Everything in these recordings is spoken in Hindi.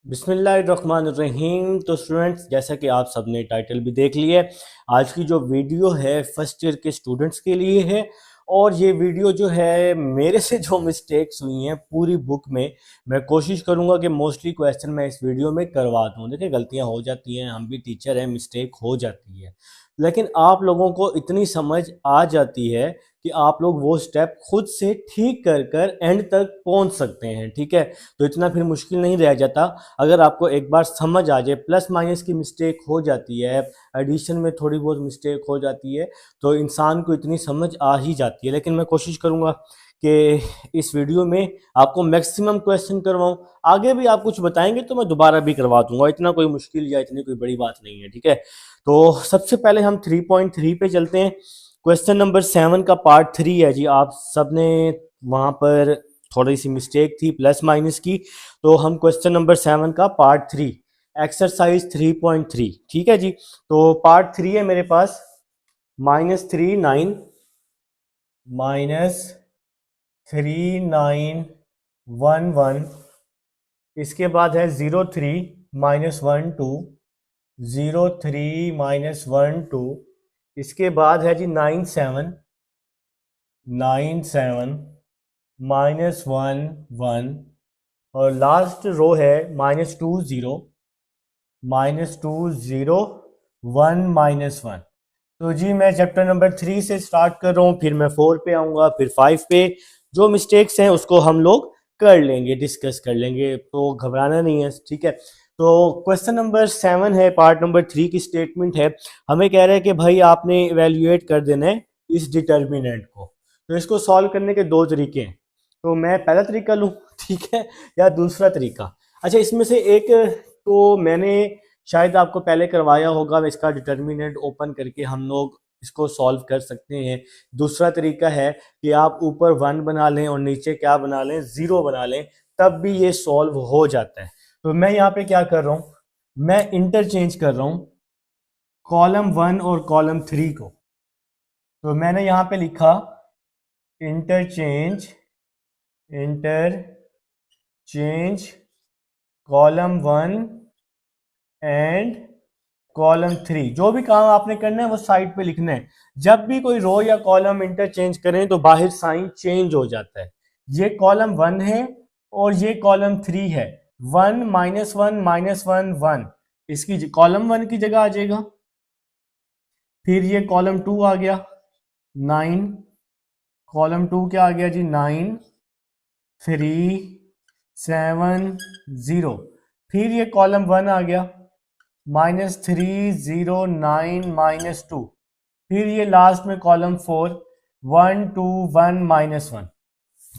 बिस्मिल्लाहिर्रहमानिर्रहीम। तो स्टूडेंट्स, जैसा कि आप सबने टाइटल भी देख लिया है, आज की जो वीडियो है फर्स्ट ईयर के स्टूडेंट्स के लिए है। और ये वीडियो जो है मेरे से जो मिस्टेक्स हुई हैं पूरी बुक में, मैं कोशिश करूंगा कि मोस्टली क्वेश्चन मैं इस वीडियो में करवा दूं। देखिए, गलतियां हो जाती हैं, हम भी टीचर हैं, मिस्टेक हो जाती है, लेकिन आप लोगों को इतनी समझ आ जाती है कि आप लोग वो स्टेप खुद से ठीक कर कर एंड तक पहुंच सकते हैं। ठीक है, तो इतना फिर मुश्किल नहीं रह जाता। अगर आपको एक बार समझ आ जाए, प्लस माइनस की मिस्टेक हो जाती है, एडिशन में थोड़ी बहुत मिस्टेक हो जाती है, तो इंसान को इतनी समझ आ ही जाती है। लेकिन मैं कोशिश करूंगा कि इस वीडियो में आपको मैक्सिमम क्वेश्चन करवाऊं। आगे भी आप कुछ बताएंगे तो मैं दोबारा भी करवा दूंगा, इतना कोई मुश्किल या इतनी कोई बड़ी बात नहीं है। ठीक है, तो सबसे पहले हम 3.3 पे चलते हैं। क्वेश्चन नंबर 7 का पार्ट 3 है जी। आप सबने वहां पर थोड़ी सी मिस्टेक थी प्लस माइनस की, तो हम क्वेश्चन नंबर 7 का पार्ट 3, एक्सरसाइज 3.3। ठीक है जी, तो पार्ट 3 है मेरे पास -3 9 -3 9 1 1। इसके बाद है 0 3 -1 2 0 3 -1 2। इसके बाद है जी 9 7 9 7 -1 1। और लास्ट रो है -2 0 -2 0 1 -1। तो जी मैं चैप्टर नंबर 3 से स्टार्ट कर रहा हूँ, फिर मैं 4 पे आऊँगा, फिर 5 पे। जो मिस्टेक्स हैं उसको हम लोग कर लेंगे, डिस्कस कर लेंगे, तो घबराना नहीं है। ठीक है, तो क्वेश्चन नंबर 7 है, पार्ट नंबर 3 की स्टेटमेंट है। हमें कह रहा है कि भाई आपने इवेल्युएट कर देना है इस डिटर्मिनेंट को। तो इसको सॉल्व करने के दो तरीके हैं, तो मैं पहला तरीका लूँ ठीक है, या दूसरा तरीका। अच्छा, इसमें से एक तो मैंने शायद आपको पहले करवाया होगा, इसका डिटर्मिनेंट ओपन करके हम लोग इसको सॉल्व कर सकते हैं। दूसरा तरीका है कि आप ऊपर 1 बना लें और नीचे क्या बना लें, 0 बना लें, तब भी ये सॉल्व हो जाता है। तो मैं यहाँ पे क्या कर रहा हूँ, मैं इंटरचेंज कर रहा हूँ कॉलम 1 और कॉलम 3 को। तो मैंने यहाँ पे लिखा इंटरचेंज कॉलम 1 एंड कॉलम 3। जो भी काम आपने करना है वो साइड पे लिखना है। जब भी कोई रो या कॉलम इंटरचेंज करें तो बाहर साइन चेंज हो जाता है। ये कॉलम 1 है और ये कॉलम 3 है। 1 -1 -1 1, इसकी कॉलम 1 की जगह आ जाएगा। फिर ये कॉलम 2 आ गया 9, कॉलम 2 क्या आ गया जी 9 3 7 0। फिर ये कॉलम 1 आ गया -3 0 9 -2। फिर ये लास्ट में कॉलम 4 1 2 1 -1।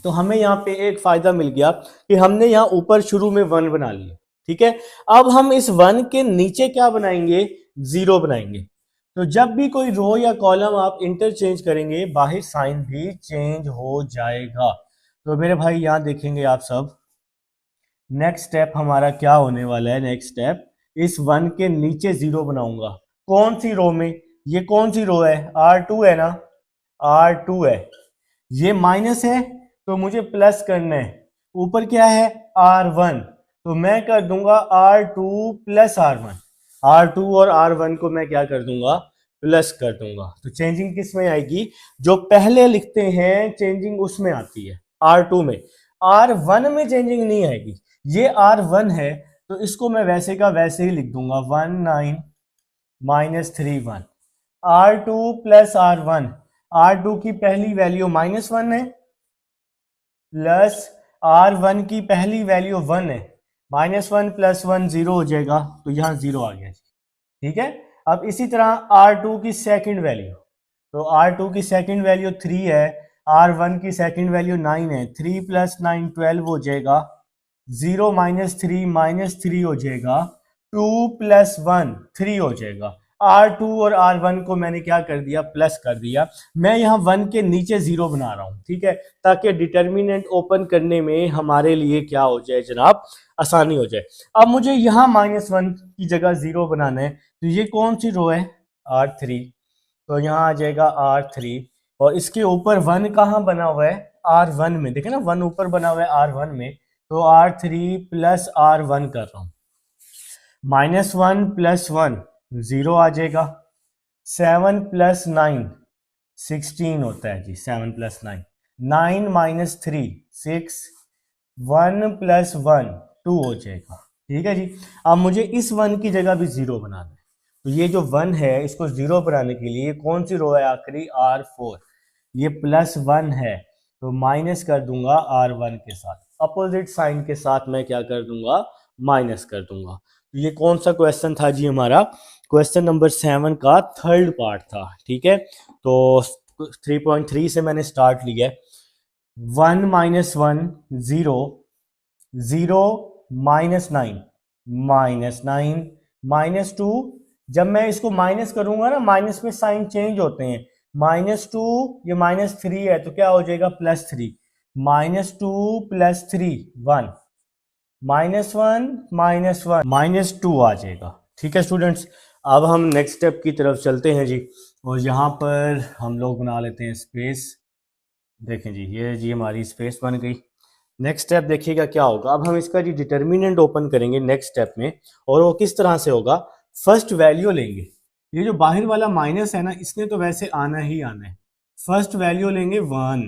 तो हमें यहाँ पे एक फायदा मिल गया कि हमने यहाँ ऊपर शुरू में 1 बना लिया। ठीक है, अब हम इस 1 के नीचे क्या बनाएंगे, 0 बनाएंगे। तो जब भी कोई रो या कॉलम आप इंटरचेंज करेंगे बाहर साइन भी चेंज हो जाएगा। तो मेरे भाई यहाँ देखेंगे आप सब, नेक्स्ट स्टेप हमारा क्या होने वाला है। नेक्स्ट स्टेप, इस 1 के नीचे 0 बनाऊंगा। कौन सी रो में, ये कौन सी रो है, R2 है ना, R2 है। ये माइनस है तो मुझे प्लस करना है। ऊपर क्या है, R1, तो मैं कर दूंगा R2 प्लस R1। R2 और R1 को मैं क्या कर दूंगा, प्लस कर दूंगा। तो चेंजिंग किस में आएगी, जो पहले लिखते हैं चेंजिंग उसमें आती है, R2 में। R1 में चेंजिंग नहीं आएगी। ये R1 है तो इसको मैं वैसे का वैसे ही लिख दूंगा 1 9 -3 1। R2 प्लस R1, R2 की पहली वैल्यू -1 है, प्लस R1 की पहली वैल्यू 1 है। -1 प्लस 1 0 हो जाएगा, तो यहाँ 0 आ गया। ठीक है, अब इसी तरह R2 की सेकंड वैल्यू, तो R2 की सेकंड वैल्यू 3 है, R1 की सेकंड वैल्यू 9 है। 3 प्लस 9 12 हो जाएगा, 0 -3 हो जाएगा, 2 प्लस 1 3 हो जाएगा। R2 और R1 को मैंने क्या कर दिया, प्लस कर दिया। मैं यहाँ 1 के नीचे 0 बना रहा हूँ, ठीक है, ताकि डिटर्मिनेंट ओपन करने में हमारे लिए क्या हो जाए जनाब, आसानी हो जाए। अब मुझे यहाँ -1 की जगह 0 बनाना है, तो ये कौन सी रो है, R3, तो यहाँ आ जाएगा R3। और इसके ऊपर 1 कहाँ बना हुआ है, R1 में। देखे ना 1 ऊपर बना हुआ है R1 में, तो R3 प्लस R1 कर रहा हूँ। -1 + 1 0 आ जाएगा। 7 + 9 16 होता है जी। 7 + 9 9 - 3 6 1 + 1 2 हो जाएगा। ठीक है जी। अब मुझे इस 1 की जगह भी 0 बनाना है, तो ये जो 1 है इसको 0 बनाने के लिए कौन सी रो है आखिरी? R4। ये +1 है तो माइनस कर दूंगा R1 के साथ, अपोजिट साइन के साथ मैं क्या कर दूंगा? माइनस कर दूंगा। तो ये कौन सा क्वेश्चन था जी? हमारा क्वेश्चन नंबर 7 का थर्ड पार्ट था। ठीक है, तो 3.3 से मैंने स्टार्ट लिया। 1 - 1 0 0 -9 -9 -2। जब मैं इसको माइनस करूंगा ना, माइनस में साइन चेंज होते हैं। -2 ये -3 है तो क्या हो जाएगा? +3 -2 +3 1 -1 -2 आ जाएगा। ठीक है स्टूडेंट्स, अब हम नेक्स्ट स्टेप की तरफ चलते हैं जी। और यहाँ पर हम लोग बना लेते हैं स्पेस। देखें जी, ये जी हमारी स्पेस बन गई। नेक्स्ट स्टेप देखिएगा क्या होगा। अब हम इसका जी डिटर्मिनेंट ओपन करेंगे नेक्स्ट स्टेप में, और वो किस तरह से होगा? फर्स्ट वैल्यू लेंगे। ये जो बाहर वाला माइनस है ना, इसने तो वैसे आना ही आना है। फर्स्ट वैल्यू लेंगे 1,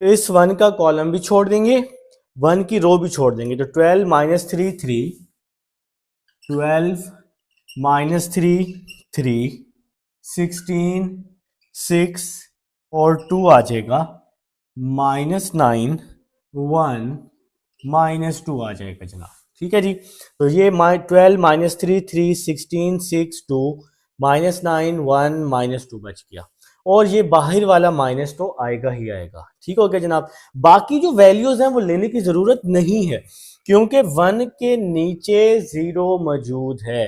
इस 1 का कॉलम भी छोड़ देंगे, 1 की रो भी छोड़ देंगे। तो 12 - 3 3 12 - 3 3 16 6 और 2 आ जाएगा। -9 1 -2 आ जाएगा जनाब। ठीक है जी। तो ये 12 - 3 3 16 6 2 -9 1 -2 बच गया। और ये बाहर वाला माइनस तो आएगा ही आएगा। ठीक हो गया जनाब। बाकी जो वैल्यूज हैं वो लेने की जरूरत नहीं है, क्योंकि 1 के नीचे 0 मौजूद है।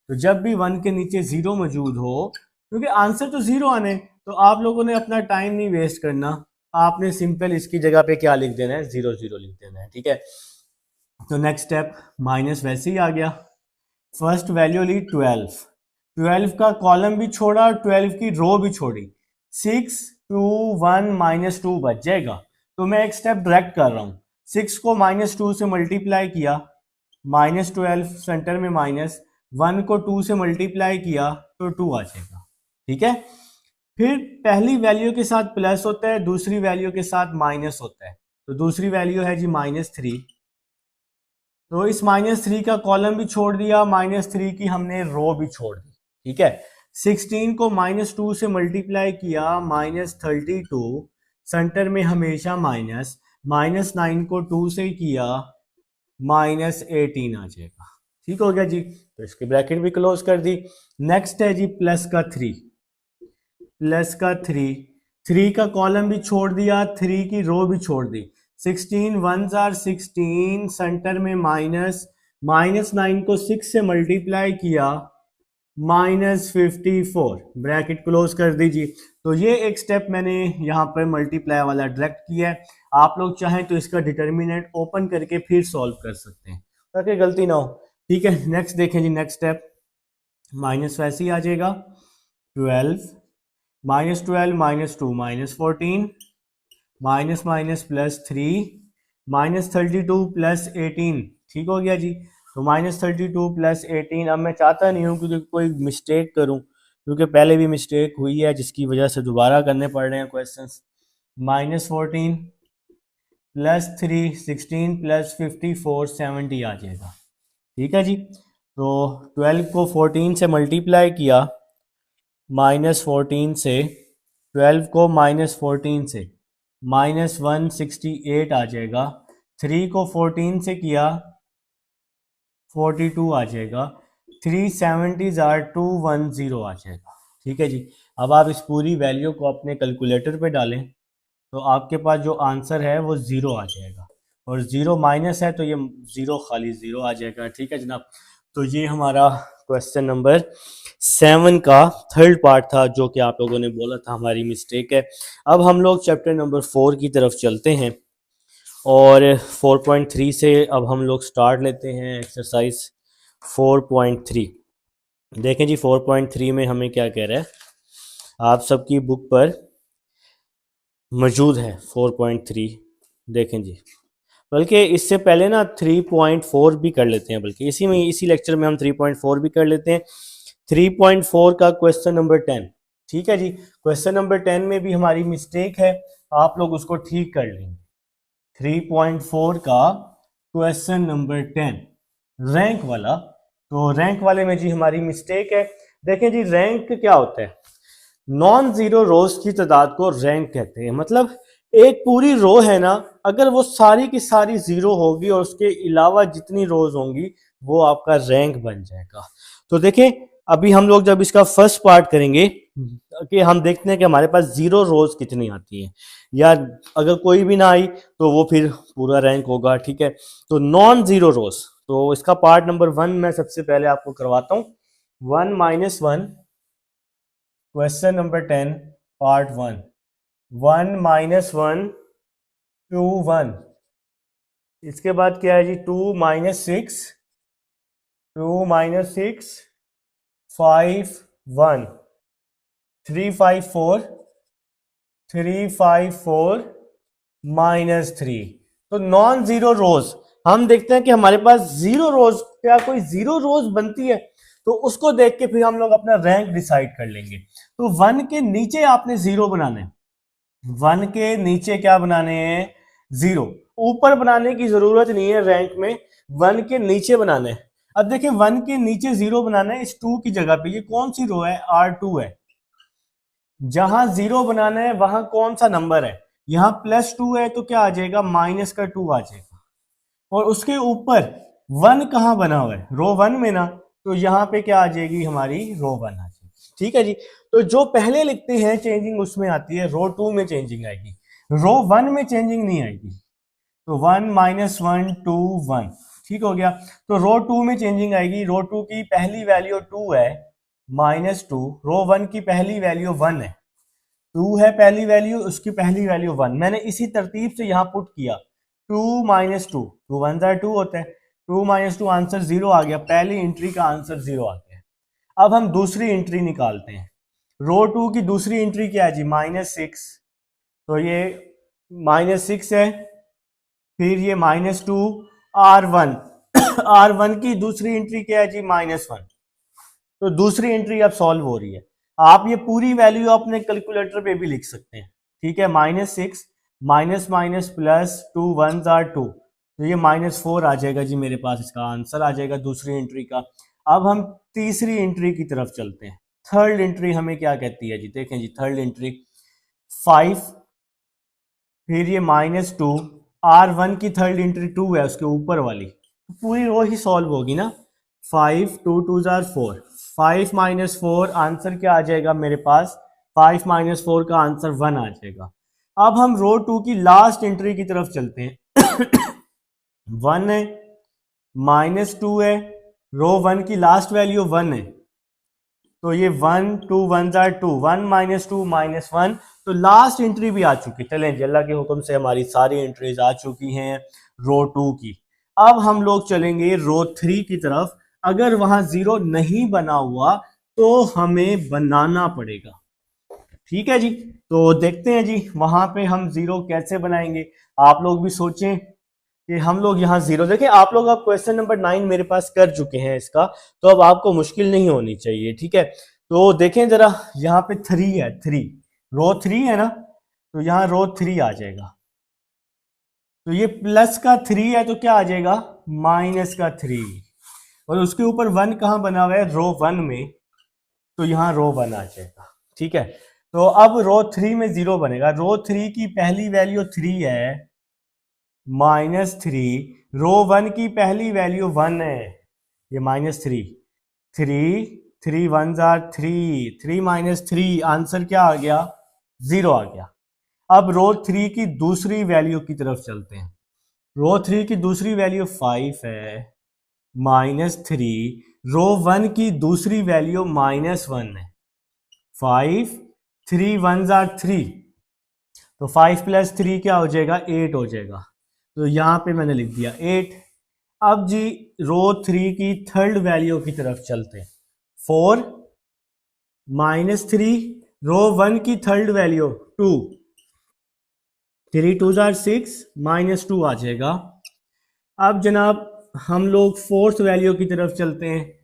तो जब भी 1 के नीचे 0 मौजूद हो, क्योंकि आंसर तो 0 आने, तो आप लोगों ने अपना टाइम नहीं वेस्ट करना। आपने सिंपल इसकी जगह पे क्या लिख देना है? 0 0 लिख देना है। ठीक है, तो नेक्स्ट स्टेप, माइनस वैसे ही आ गया। फर्स्ट वैल्यू ली 12, 12 का कॉलम भी छोड़ा और 12 की रो भी छोड़ी। 6 2 1 -2 बच जाएगा। तो मैं एक स्टेप डायरेक्ट कर रहा हूं। 6 को -2 से मल्टीप्लाई किया, -12 सेंटर में माइनस, 1 को 2 से मल्टीप्लाई किया तो 2 आ जाएगा। ठीक है, फिर पहली वैल्यू के साथ प्लस होता है, दूसरी वैल्यू के साथ माइनस होता है। तो दूसरी वैल्यू है जी -3, तो इस -3 का कॉलम भी छोड़ दिया, -3 की हमने रो भी छोड़ दी। ठीक है, 16 को -2 से मल्टीप्लाई किया, -32 सेंटर में हमेशा माइनस, -9 को 2 से किया, -18 आ जाएगा। ठीक हो गया जी। तो इसकी ब्रैकेट भी क्लोज कर दी। नेक्स्ट है जी प्लस का 3, प्लस का 3, 3 का कॉलम भी छोड़ दिया, 3 की रो भी छोड़ दी। 16 1s are 16 सेंटर में माइनस, -9 को 6 से मल्टीप्लाई किया, -54 ब्रैकेट क्लोज कर दीजिए। तो ये एक स्टेप मैंने यहाँ पर मल्टीप्लाई वाला डायरेक्ट किया है। आप लोग चाहें तो इसका डिटर्मिनेंट ओपन करके फिर सॉल्व कर सकते हैं ताकि गलती ना हो। ठीक है, नेक्स्ट देखें जी। नेक्स्ट स्टेप, माइनस वैसे ही आ जाएगा। 12 -12 -2 -14 माइनस माइनस +3 -32 +18। ठीक हो गया जी। तो -32 +18। अब मैं चाहता नहीं हूँ क्योंकि कोई मिस्टेक करूँ, क्योंकि पहले भी मिस्टेक हुई है जिसकी वजह से दोबारा करने पड़ रहे हैं क्वेश्चंस। -14 +3 16 +54 70 आ जाएगा। ठीक है जी। तो 12 को 14 से मल्टीप्लाई किया, -14 से, 12 को -14 से, -168 आ जाएगा। 3 को 14 से किया, 42 आ जाएगा। 370 are 210 आ जाएगा। ठीक है जी। अब आप इस पूरी वैल्यू को अपने कैलकुलेटर पे डालें तो आपके पास जो आंसर है वो 0 आ जाएगा, और 0 माइनस है तो ये 0 खाली 0 आ जाएगा। ठीक है जनाब। तो ये हमारा क्वेश्चन नंबर 7 का थर्ड पार्ट था, जो कि आप लोगों ने बोला था हमारी मिस्टेक है। अब हम लोग चैप्टर नंबर 4 की तरफ चलते हैं, और 4.3 से अब हम लोग स्टार्ट लेते हैं एक्सरसाइज 4.3। देखें जी 4.3 में हमें क्या कह रहा है, आप सबकी बुक पर मौजूद है 4.3। देखें जी, बल्कि इससे पहले ना 3.4 भी कर लेते हैं, बल्कि इसी लेक्चर में हम 3.4 भी कर लेते हैं। 3.4 का क्वेश्चन नंबर 10, ठीक है जी। क्वेश्चन नंबर 10 में भी हमारी मिस्टेक है, आप लोग उसको ठीक कर लेंगे। 3.4 का क्वेश्चन नंबर 10 रैंक वाला, तो रैंक वाले में जी हमारी मिस्टेक है। देखें जी, रैंक क्या होता है? नॉन जीरो रोज की तादाद को रैंक कहते हैं। मतलब एक पूरी रो है ना, अगर वो सारी की सारी जीरो होगी और उसके अलावा जितनी रोज होंगी वो आपका रैंक बन जाएगा। तो देखें, अभी हम लोग जब इसका फर्स्ट पार्ट करेंगे कि हम देखते हैं कि हमारे पास जीरो रोज कितनी आती हैं, या अगर कोई भी ना आई तो वो फिर पूरा रैंक होगा, ठीक है। तो नॉन जीरो रोज, तो इसका पार्ट नंबर 1 मैं सबसे पहले आपको करवाता हूँ। 1 - 1 क्वेश्चन नंबर 10 पार्ट 1। 1 - 1 2 1। इसके बाद क्या है जी? 2 - 6 2 - 6 5 1 3 5 4 3 5 4 -3। तो नॉन जीरो रोज, हम देखते हैं कि हमारे पास जीरो रोज, क्या कोई जीरो रोज बनती है? तो उसको देख के फिर हम लोग अपना रैंक डिसाइड कर लेंगे। तो 1 के नीचे आपने जीरो बनाने हैं, 1 के नीचे क्या बनाने हैं? जीरो। ऊपर बनाने की जरूरत नहीं है रैंक में, 1 के नीचे बनाने हैं। अब देखिए, 1 के नीचे जीरो बनाना है इस 2 की जगह पे। ये कौन सी रो है? R2 है। जहां जीरो बनाना है वहां कौन सा नंबर है? यहां +2 है, तो क्या आ जाएगा? -2 आ जाएगा। और उसके ऊपर 1 कहां बना हुआ है? रो 1 में ना, तो यहां पे क्या आ जाएगी? हमारी रो 1 आ जाएगी, ठीक है जी। तो जो पहले लिखते हैं चेंजिंग उसमें आती है, रो 2 में चेंजिंग आएगी, रो 1 में चेंजिंग नहीं आएगी। तो 1 - 1 2 1, ठीक हो गया। तो रो 2 में चेंजिंग आएगी, रो 2 की पहली वैल्यू 2 है, -2। रो 1 की पहली वैल्यू 1 है, 2 है पहली वैल्यू, उसकी पहली वैल्यू 1। मैंने इसी तरतीब से यहां पुट किया। 2 - 2, 2 1 2 होते हैं, 2 - 2 आंसर 0 आ गया। पहली एंट्री का आंसर 0 आ गया। अब हम दूसरी एंट्री निकालते हैं। रो 2 की दूसरी एंट्री क्या है जी? -6। तो ये -6 है, फिर ये -2। R1 R1 की दूसरी एंट्री क्या है जी? -1। तो दूसरी एंट्री अब सॉल्व हो रही है। आप ये पूरी वैल्यू अपने कैलकुलेटर पे भी लिख सकते हैं, ठीक है। -6 minus minus plus 2 1s are 2, तो ये -4 आ जाएगा जी। मेरे पास इसका आंसर आ जाएगा दूसरी एंट्री का। अब हम तीसरी एंट्री की तरफ चलते हैं। थर्ड एंट्री हमें क्या कहती है जी? देखें जी, थर्ड एंट्री 5, फिर ये -2। R1 की थर्ड एंट्री 2 है, उसके ऊपर वाली, तो पूरी रो ही सॉल्व होगी ना। 5 2 2s are 4, 5 - 4 आंसर क्या आ जाएगा मेरे पास? 5 - 4 का आंसर 1 आ जाएगा। अब हम रो 2 की लास्ट एंट्री की तरफ चलते हैं। 1 है, -2 है, रो 1 की लास्ट वैल्यू 1 है, तो ये 1 2 1s are 2, 1 - 2 -1। तो लास्ट एंट्री भी आ चुकी। चलें जी, अल्लाह के हुक्म से हमारी सारी एंट्रीज आ चुकी हैं रो 2 की। अब हम लोग चलेंगे रो 3 की तरफ। अगर वहां जीरो नहीं बना हुआ तो हमें बनाना पड़ेगा, ठीक है जी। तो देखते हैं जी, वहां पे हम जीरो कैसे बनाएंगे। आप लोग भी सोचें कि हम लोग यहाँ जीरो देखें। आप लोग अब क्वेश्चन नंबर 9 मेरे पास कर चुके हैं इसका, तो अब आपको मुश्किल नहीं होनी चाहिए, ठीक है। तो देखें जरा, यहाँ पे 3 है, 3 रो 3 है ना, तो यहाँ रो 3 आ जाएगा। तो ये प्लस का 3 है, तो क्या आ जाएगा? माइनस का 3। और उसके ऊपर 1 कहाँ बना हुआ है? रो 1 में, तो यहाँ रो 1 आ जाएगा, ठीक है। तो अब रो 3 में जीरो बनेगा। रो 3 की पहली वैल्यू 3 है, -3। रो 1 की पहली वैल्यू 1 है, ये -3। 3 3 1s are 3, 3 - 3 आंसर क्या आ गया? 0 आ गया। अब रो 3 की दूसरी वैल्यू की तरफ चलते हैं। रो 3 की दूसरी वैल्यू 5 है, -3। रो 1 की दूसरी वैल्यू -1 है, 5 3 1s are 3, तो 5 + 3 क्या हो जाएगा? 8 हो जाएगा। तो यहां पे मैंने लिख दिया 8। अब जी रो 3 की थर्ड वैल्यू की तरफ चलते हैं। 4 -3, रो 1 की थर्ड वैल्यू 2, 3 2s are 6, -2 आ जाएगा। अब जनाब हम लोग फोर्थ वैल्यू की तरफ चलते हैं।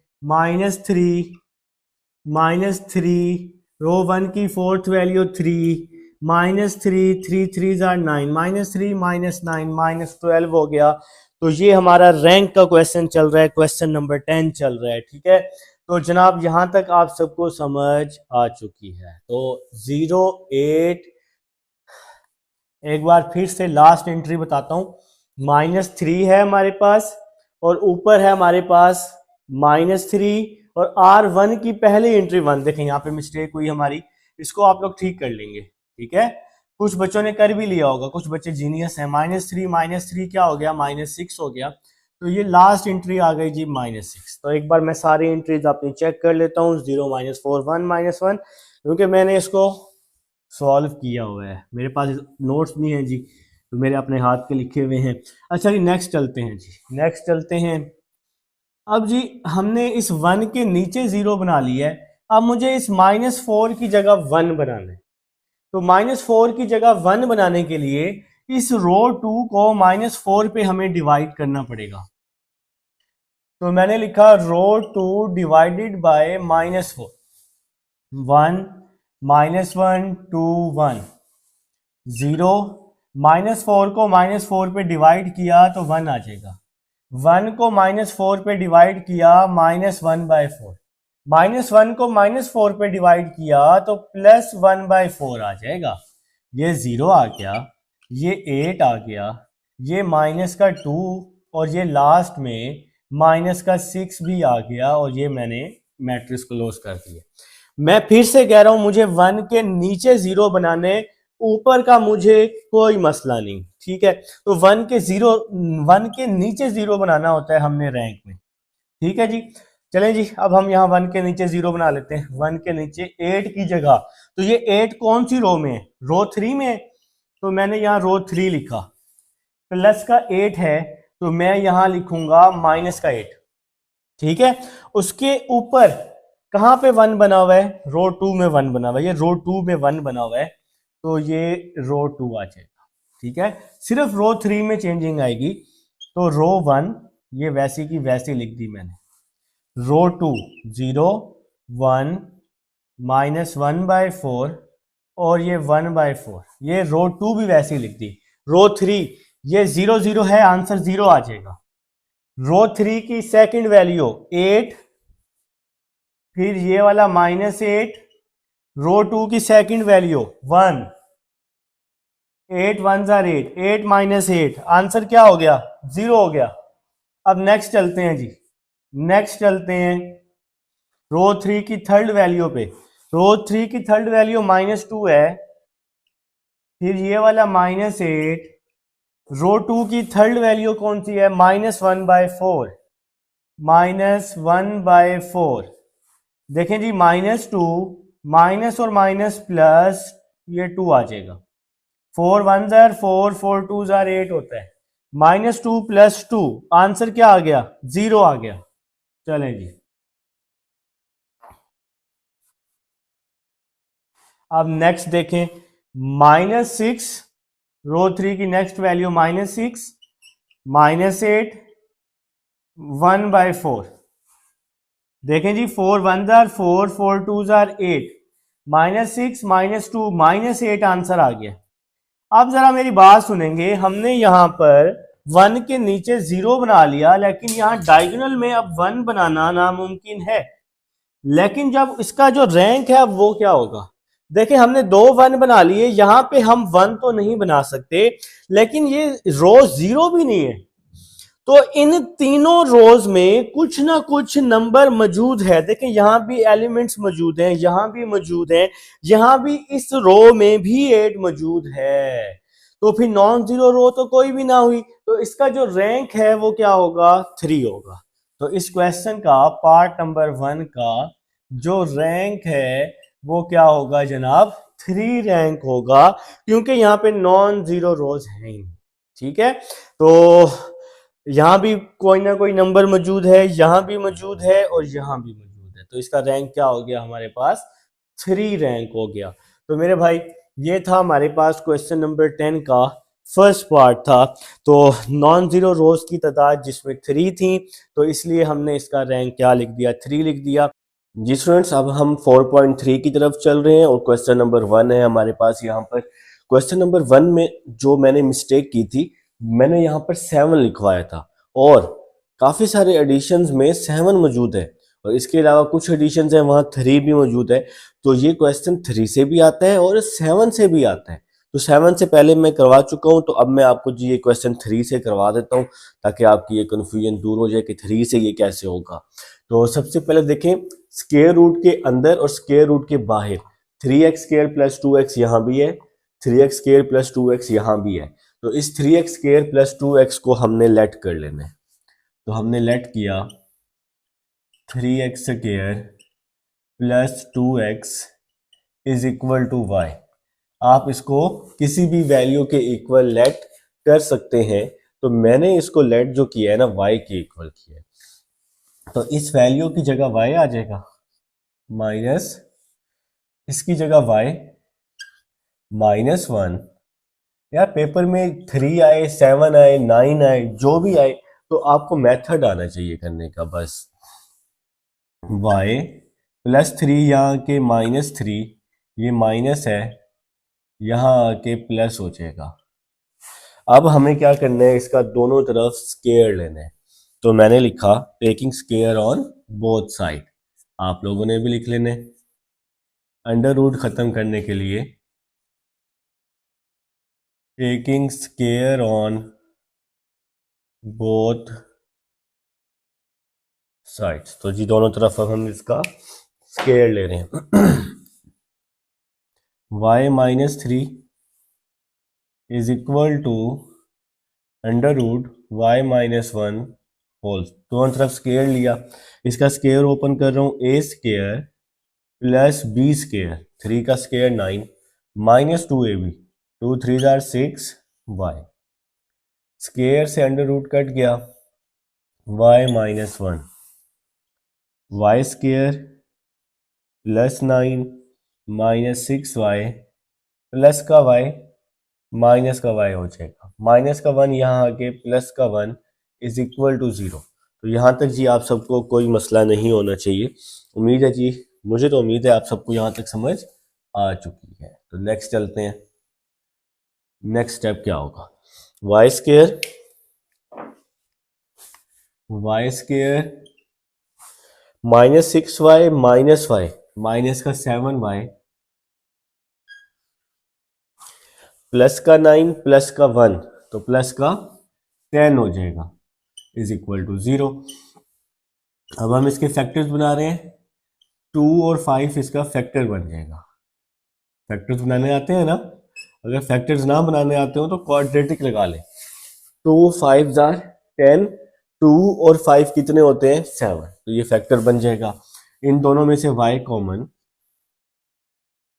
-3 रो वन की फोर्थ वैल्यू 3, -3 3 3 जार 9, -3 -9 -12 हो गया। तो ये हमारा रैंक का क्वेश्चन चल रहा है, क्वेश्चन नंबर 10 चल रहा है। ठीक है, तो जनाब यहां तक आप सबको समझ आ चुकी है। तो 0 8, एक बार फिर से लास्ट एंट्री बताता हूँ। -3 है हमारे पास और ऊपर है हमारे पास -3 और R1 की पहली एंट्री 1। देखें यहाँ पे मिस्टेक हुई हमारी, इसको आप लोग ठीक कर लेंगे। ठीक है, कुछ बच्चों ने कर भी लिया होगा, कुछ बच्चे जीनियस हैं। -3 क्या हो गया, -6 हो गया। तो ये लास्ट एंट्री आ गई जी -6। तो एक बार मैं सारी एंट्रीज अपनी चेक कर लेता हूँ। 0 -4 1 -1, क्योंकि मैंने इसको सॉल्व किया हुआ है, मेरे पास नोट्स नहीं है जी, तो मेरे अपने हाथ के लिखे हुए हैं। अच्छा जी, नेक्स्ट चलते हैं जी, नेक्स्ट चलते हैं। अब जी हमने इस 1 के नीचे 0 बना लिया है। अब मुझे इस -4 की जगह 1 बनाना है। तो -4 की जगह 1 बनाने के लिए इस रो 2 को -4 पे हमें डिवाइड करना पड़ेगा। तो मैंने लिखा रो 2 डिवाइडेड बाय -4, 1 -1 2 1 0। -4 को -4 पे डिवाइड किया तो 1 आ जाएगा। 1 को -4 पे डिवाइड किया -1/4। -1 को -4 पे डिवाइड किया तो +1/4 आ जाएगा। ये 0 आ गया, ये 8 आ गया, ये -2 और ये लास्ट में -6 भी आ गया और ये मैंने मैट्रिक्स क्लोज कर दिया। मैं फिर से कह रहा हूं, मुझे 1 के नीचे 0 बनाने, ऊपर का मुझे कोई मसला नहीं। ठीक है, तो 1 के नीचे 0 बनाना होता है हमने रैंक में। ठीक है जी, चलें जी, अब हम यहाँ 1 के नीचे 0 बना लेते हैं। 1 के नीचे 8 की जगह, तो ये 8 कौन सी रो में है, रो 3 में है। तो मैंने यहाँ रो 3 लिखा, प्लस का 8 है तो मैं यहाँ लिखूंगा -8। ठीक है, उसके ऊपर कहां पे 1 बना हुआ है, रो 2 में 1 बना हुआ है, ये रो 2 में 1 बना हुआ है, तो ये रो 2 आ जाएगा। ठीक है, सिर्फ रो 3 में चेंजिंग आएगी। तो रो 1 ये वैसी की वैसी लिख दी मैंने। रो 2 0 1 -1/4 और ये 1/4, ये रो 2 भी वैसी लिख दी। रो 3 ये 0 0 है, आंसर 0 आ जाएगा। रो 3 की सेकंड वैल्यू 8, फिर ये वाला -8, रो 2 की सेकंड वैल्यू 1, 8 1 जार 8, 8 -8, आंसर क्या हो गया, 0 हो गया। अब नेक्स्ट चलते हैं जी, नेक्स्ट चलते हैं रो 3 की थर्ड वैल्यू पे। रो 3 की थर्ड वैल्यू -2 है, फिर ये वाला -8, रो 2 की थर्ड वैल्यू कौन सी है, -1/4, -1/4। देखें जी, -2 माइनस और माइनस प्लस, ये 2 आ जाएगा। 4 1 जार 4, 4 2 जार 8 होता है। -2 + 2, आंसर क्या आ गया, 0 आ गया। चलें जी, अब नेक्स्ट देखें। -6, रो 3 की नेक्स्ट वैल्यू -6, -8, 1/4। देखें जी, 4 1 जार 4, 4 2 जार 8, -6 -2 -8 आंसर आ गया। अब जरा मेरी बात सुनेंगे, हमने यहां पर 1 के नीचे 0 बना लिया, लेकिन यहां डायगोनल में अब 1 बनाना नामुमकिन है। लेकिन जब इसका जो रैंक है वो क्या होगा, देखिए हमने 2 1 बना लिए, यहां पे हम 1 तो नहीं बना सकते, लेकिन ये रो 0 भी नहीं है। तो इन तीनों रोज में कुछ ना कुछ नंबर मौजूद है। देखें यहां भी एलिमेंट्स मौजूद हैं, यहां भी मौजूद हैं, यहां भी इस रो में भी 8 मौजूद है। तो फिर नॉन जीरो रो तो कोई भी ना हुई, तो इसका जो रैंक है वो क्या होगा, 3 होगा। तो इस क्वेश्चन का पार्ट नंबर 1 का जो रैंक है वो क्या होगा जनाब, 3 रैंक होगा, क्योंकि यहाँ पे नॉन जीरो रोज हैं ही। ठीक है, तो यहां भी कोई ना कोई नंबर मौजूद है, यहां भी मौजूद है और यहां भी मौजूद है। तो इसका रैंक क्या हो गया, हमारे पास 3 रैंक हो गया। तो मेरे भाई ये था हमारे पास क्वेश्चन नंबर 10 का फर्स्ट पार्ट था। तो नॉन जीरो रोज की तादाद जिसमें 3 थी, तो इसलिए हमने इसका रैंक क्या लिख दिया, 3 लिख दिया। जी स्टूडेंट्स, अब हम 4.3 की तरफ चल रहे हैं और क्वेश्चन नंबर 1 है हमारे पास यहाँ पर। क्वेश्चन नंबर 1 में जो मैंने मिस्टेक की थी, मैंने यहाँ पर 7 लिखवाया था और काफ़ी सारे एडिशंस में 7 मौजूद है और इसके अलावा कुछ एडिशंस हैं वहाँ 3 भी मौजूद है। तो ये क्वेश्चन 3 से भी आता है और 7 से भी आता है। तो 7 से पहले मैं करवा चुका हूँ, तो अब मैं आपको जी ये क्वेश्चन 3 से करवा देता हूँ ताकि आपकी ये कन्फ्यूजन दूर हो जाए कि 3 से ये कैसे होगा। तो सबसे पहले देखें, स्क्वायर रूट के अंदर और स्क्वायर रूट के बाहर 3x स्क्वायर प्लस 2x यहाँ भी है, 3x स्क्वायर प्लस 2x यहाँ भी है। तो इस 3x स्क्वायर प्लस 2x को हमने लेट कर लेना है। तो हमने लेट किया 3x square plus 2x is equal to y। आप इसको किसी भी वैल्यू के इक्वल लेट कर सकते हैं। तो मैंने इसको लेट जो किया है ना, y के इक्वल किया है। तो इस वैल्यू की जगह y आ जाएगा माइनस, इसकी जगह y -1। यार पेपर में 3 आए, 7 आए, 9 आए, जो भी आए, तो आपको मेथड आना चाहिए करने का बस। y +3 यहाँ के -3, ये माइनस है, यहाँ आके प्लस हो जाएगा। अब हमें क्या करना है, इसका दोनों तरफ स्क्वायर लेना है। तो मैंने लिखा taking square on both side, आप लोगों ने भी लिख लेने। अंडर रूट खत्म करने के लिए taking square on both sides. तो जी दोनों तरफ अब हम इसका स्क्वायर ले रहे हैं। y-3 is equal to under root y-1 whole, दोनों तरफ स्क्वायर लिया। इसका स्क्वायर ओपन कर रहा हूँ, a square plus b square, 3 का स्क्वायर 9 -2ab, 2 3 6 y, स्क्वायर से अंडर रूट कट गया, y-1, y square plus 9 -6y plus का y माइनस का y हो जाएगा, माइनस का 1 यहाँ आके प्लस का 1 इज इक्वल टू 0। तो यहाँ तक जी आप सबको कोई मसला नहीं होना चाहिए। उम्मीद है जी, मुझे तो उम्मीद है आप सबको यहाँ तक समझ आ चुकी है। तो नेक्स्ट चलते हैं, नेक्स्ट स्टेप क्या होगा, y square -6y minus y, minus का 7y प्लस का 9 प्लस का 1, तो प्लस का 10 हो जाएगा इज इक्वल टू 0। अब हम इसके फैक्टर्स बना रहे हैं, 2 और 5 इसका फैक्टर बन जाएगा। फैक्टर्स बनाने आते हैं ना, अगर फैक्टर्स ना बनाने आते हो तो क्वाड्रेटिक लगा लें। 2 5 10, 2 और 5 कितने होते हैं, 7, तो ये फैक्टर बन जाएगा। इन दोनों में से y कॉमन,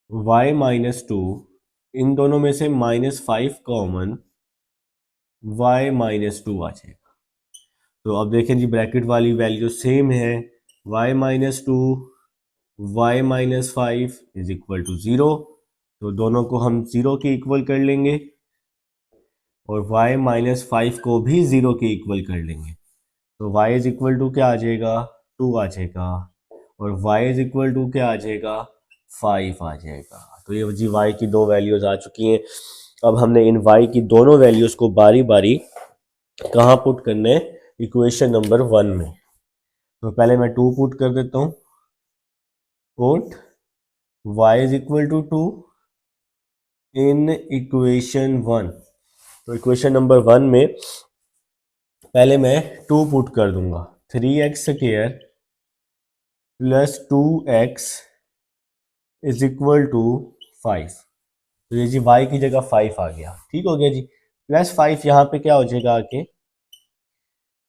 y-2, इन दोनों में से -5 कॉमन, y-2 आ जाएगा। तो अब देखें जी, ब्रैकेट वाली वैल्यू सेम है, y-2 y-5 is equal to 0। तो दोनों को हम 0 के इक्वल कर लेंगे और y-5 को भी 0 के इक्वल कर लेंगे। तो y इज इक्वल टू क्या आ जाएगा, 2 आ जाएगा, और y इज इक्वल टू क्या आ जाएगा, 5 आ जाएगा। तो ये जी y की दो वैल्यूज आ चुकी हैं। अब हमने इन y की दोनों वैल्यूज को बारी बारी कहाँ पुट करने, इक्वेशन नंबर 1 में। तो पहले मैं 2 पुट कर देता हूँ, put y is equal to 2 in equation 1। तो इक्वेशन नंबर 1 में पहले मैं 2 पुट कर दूंगा, 3x square plus 2x is equal to 5। तो ये जी y की जगह 5 आ गया, ठीक हो गया जी। प्लस 5 यहाँ पे क्या हो जाएगा आके,